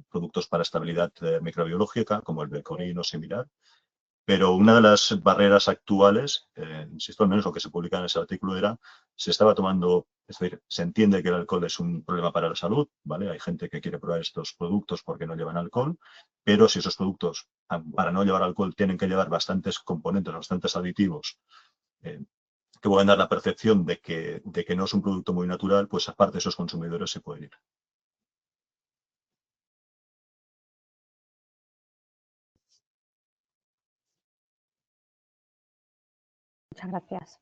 productos para estabilidad microbiológica, como el becorino o similar. Pero una de las barreras actuales, insisto, al menos lo que se publica en ese artículo era, se estaba tomando, es decir, se entiende que el alcohol es un problema para la salud, ¿vale? Hay gente que quiere probar estos productos porque no llevan alcohol, pero si esos productos, para no llevar alcohol, tienen que llevar bastantes componentes, bastantes aditivos, que pueden dar la percepción de que no es un producto muy natural, pues aparte esos consumidores se pueden ir. Muchas gracias.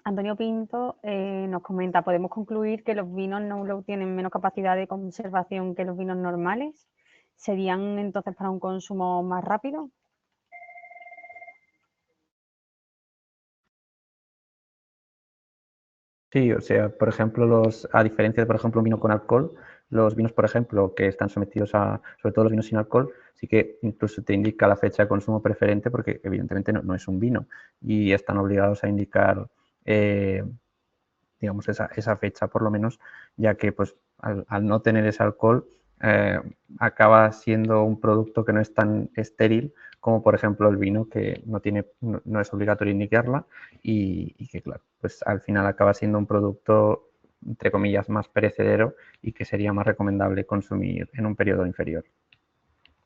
Antonio Pinto nos comenta, ¿podemos concluir que los vinos no-low tienen menos capacidad de conservación que los vinos normales? ¿Serían entonces para un consumo más rápido? Sí, o sea, por ejemplo, a diferencia de, por ejemplo, un vino con alcohol, los vinos, por ejemplo, que están sometidos sobre todo los vinos sin alcohol, sí que incluso te indica la fecha de consumo preferente porque evidentemente no es un vino y están obligados a indicar, digamos, esa fecha por lo menos, ya que pues al no tener ese alcohol acaba siendo un producto que no es tan estéril como por ejemplo el vino, que no es obligatorio indicarla y que claro, pues al final acaba siendo un producto entre comillas más perecedero y que sería más recomendable consumir en un periodo inferior.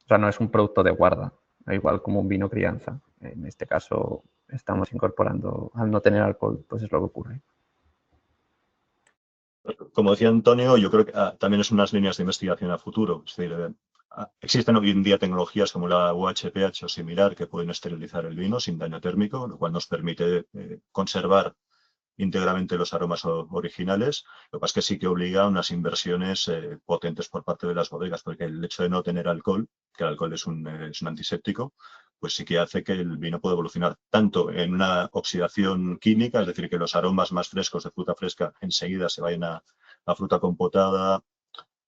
O sea, no es un producto de guarda, igual como un vino crianza. En este caso estamos incorporando, al no tener alcohol, pues es lo que ocurre. Como decía Antonio, yo creo que también es unas líneas de investigación a futuro. Es decir, existen hoy en día tecnologías como la UHPH o similar que pueden esterilizar el vino sin daño térmico, lo cual nos permite conservar íntegramente los aromas originales. Lo que pasa es que sí que obliga a unas inversiones potentes por parte de las bodegas, porque el hecho de no tener alcohol, que el alcohol es un antiséptico, pues sí que hace que el vino pueda evolucionar tanto en una oxidación química, es decir, que los aromas más frescos de fruta fresca enseguida se vayan a fruta compotada,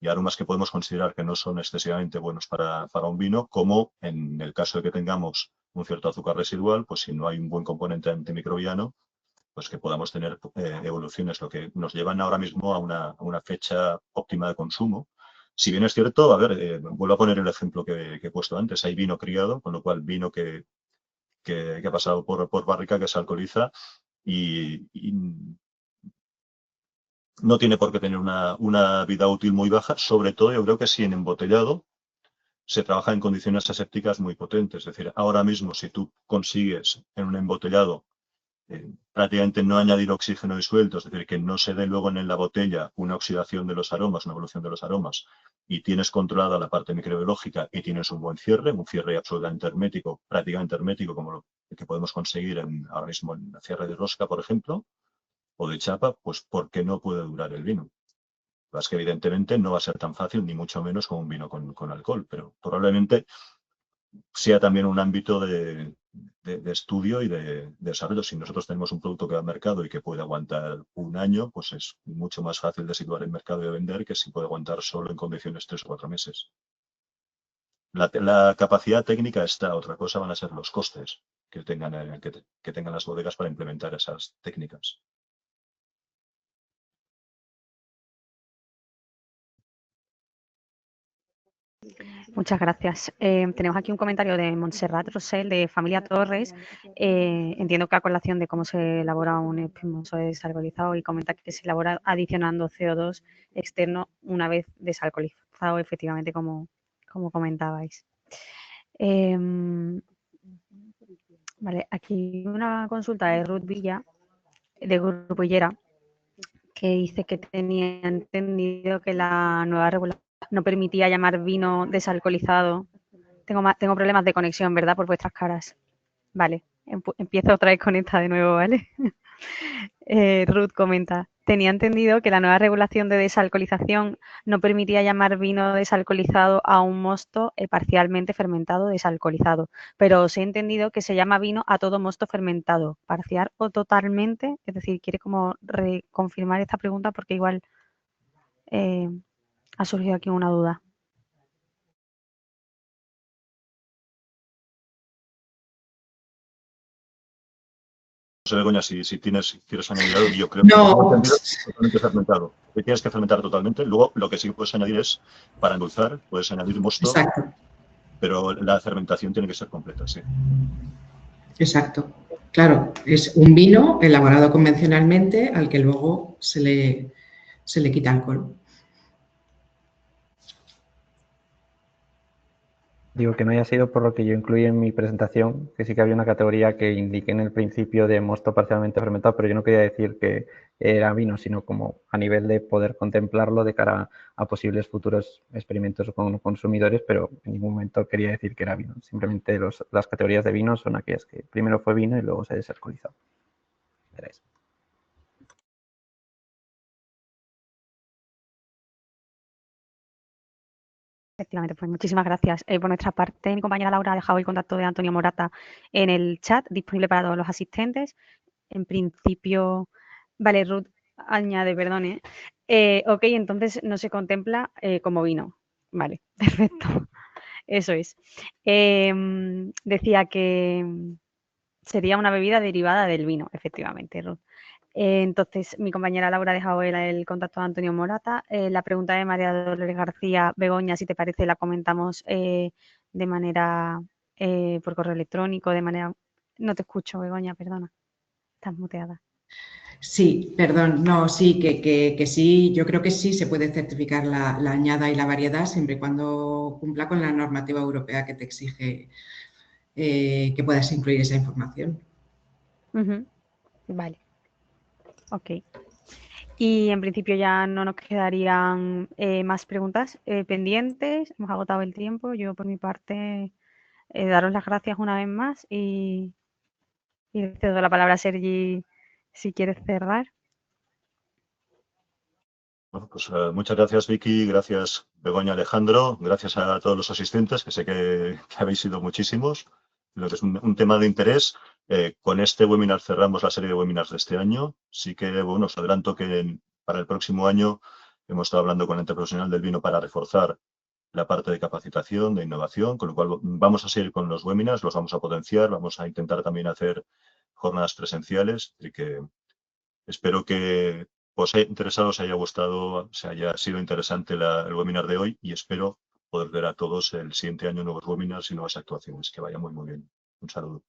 y aromas que podemos considerar que no son excesivamente buenos para un vino, como en el caso de que tengamos un cierto azúcar residual, pues si no hay un buen componente antimicrobiano, pues que podamos tener evoluciones, lo que nos llevan ahora mismo a una fecha óptima de consumo. Si bien es cierto, a ver, vuelvo a poner el ejemplo que he puesto antes, hay vino criado, con lo cual vino que ha pasado por barrica, que se alcoholiza y no tiene por qué tener una vida útil muy baja, sobre todo yo creo que si en embotellado se trabaja en condiciones asépticas muy potentes. Es decir, ahora mismo si tú consigues en un embotellado prácticamente no añadir oxígeno disuelto, es decir, que no se dé luego en la botella una oxidación de los aromas, una evolución de los aromas, y tienes controlada la parte microbiológica y tienes un cierre absolutamente hermético, prácticamente hermético, como lo que podemos conseguir ahora mismo en la cierre de rosca, por ejemplo, o de chapa, pues ¿por qué no puede durar el vino? Es que evidentemente no va a ser tan fácil, ni mucho menos como un vino con alcohol, pero probablemente sea también un ámbito de estudio y de desarrollo. Si nosotros tenemos un producto que va al mercado y que puede aguantar un año, pues es mucho más fácil de situar en el mercado y de vender que si puede aguantar solo en condiciones 3 o 4 meses. La capacidad técnica está, otra cosa van a ser los costes que tengan las bodegas para implementar esas técnicas. Muchas gracias. Tenemos aquí un comentario de Montserrat Rosell, de Familia Torres. Entiendo que a colación de cómo se elabora un espumoso desalcoholizado, y comenta que se elabora adicionando CO2 externo una vez desalcoholizado, efectivamente, como comentabais. Vale, aquí una consulta de Ruth Villa, de Grupo Illera, que dice que tenía entendido que la nueva regulación no permitía llamar vino desalcoholizado. Tengo problemas de conexión, ¿verdad? Por vuestras caras. Vale, empiezo otra vez con esta de nuevo, ¿vale? Ruth comenta, tenía entendido que la nueva regulación de desalcoholización no permitía llamar vino desalcoholizado a un mosto parcialmente fermentado desalcoholizado, pero os he entendido que se llama vino a todo mosto fermentado, parcial o totalmente. Es decir, quiere como reconfirmar esta pregunta porque igual ha surgido aquí una duda. No sé, Begoña, si quieres añadir algo, yo creo No. que totalmente fermentado. Que tienes que fermentar totalmente. Luego, lo que sí puedes añadir es, para endulzar, puedes añadir mosto. Exacto. Pero la fermentación tiene que ser completa, sí. Exacto. Claro, es un vino elaborado convencionalmente al que luego se le quita alcohol. Digo que no haya sido por lo que yo incluí en mi presentación, que sí que había una categoría que indiqué en el principio de mosto parcialmente fermentado, pero yo no quería decir que era vino, sino como a nivel de poder contemplarlo de cara a posibles futuros experimentos con consumidores, pero en ningún momento quería decir que era vino. Simplemente las categorías de vino son aquellas que primero fue vino y luego se desalcoholizó. Era eso. Efectivamente, pues muchísimas gracias. Por nuestra parte, mi compañera Laura ha dejado el contacto de Antonio Morata en el chat, disponible para todos los asistentes. En principio, vale, Ruth añade, perdone. Ok, entonces no se contempla como vino. Vale, perfecto. Eso es. Decía que sería una bebida derivada del vino, efectivamente, Ruth. Entonces, mi compañera Laura ha dejado el contacto de Antonio Morata. La pregunta de María Dolores García, Begoña, si te parece, la comentamos de manera por correo electrónico, de manera... No te escucho, Begoña, perdona. Estás muteada. Sí, perdón, no, sí, que sí, yo creo que sí se puede certificar la añada y la variedad siempre y cuando cumpla con la normativa europea que te exige que puedas incluir esa información. Vale. Ok. Y en principio ya no nos quedarían más preguntas pendientes. Hemos agotado el tiempo. Yo, por mi parte, daros las gracias una vez más y le cedo la palabra a Sergi si quieres cerrar. Bueno, pues muchas gracias, Vicky, gracias, Begoña, Alejandro, gracias a todos los asistentes, que sé que habéis sido muchísimos. Lo que es un tema de interés. Con este webinar cerramos la serie de webinars de este año. Sí que, bueno, os adelanto que para el próximo año Hemos estado hablando con la Interprofesional del Vino para reforzar la parte de capacitación, de innovación, con lo cual vamos a seguir con los webinars, los vamos a potenciar, vamos a intentar también hacer jornadas presenciales, y que espero que os haya interesado, os haya gustado, se haya sido interesante el webinar de hoy, y espero poder ver a todos el siguiente año nuevos webinars y nuevas actuaciones. Que vaya muy, muy bien. Un saludo.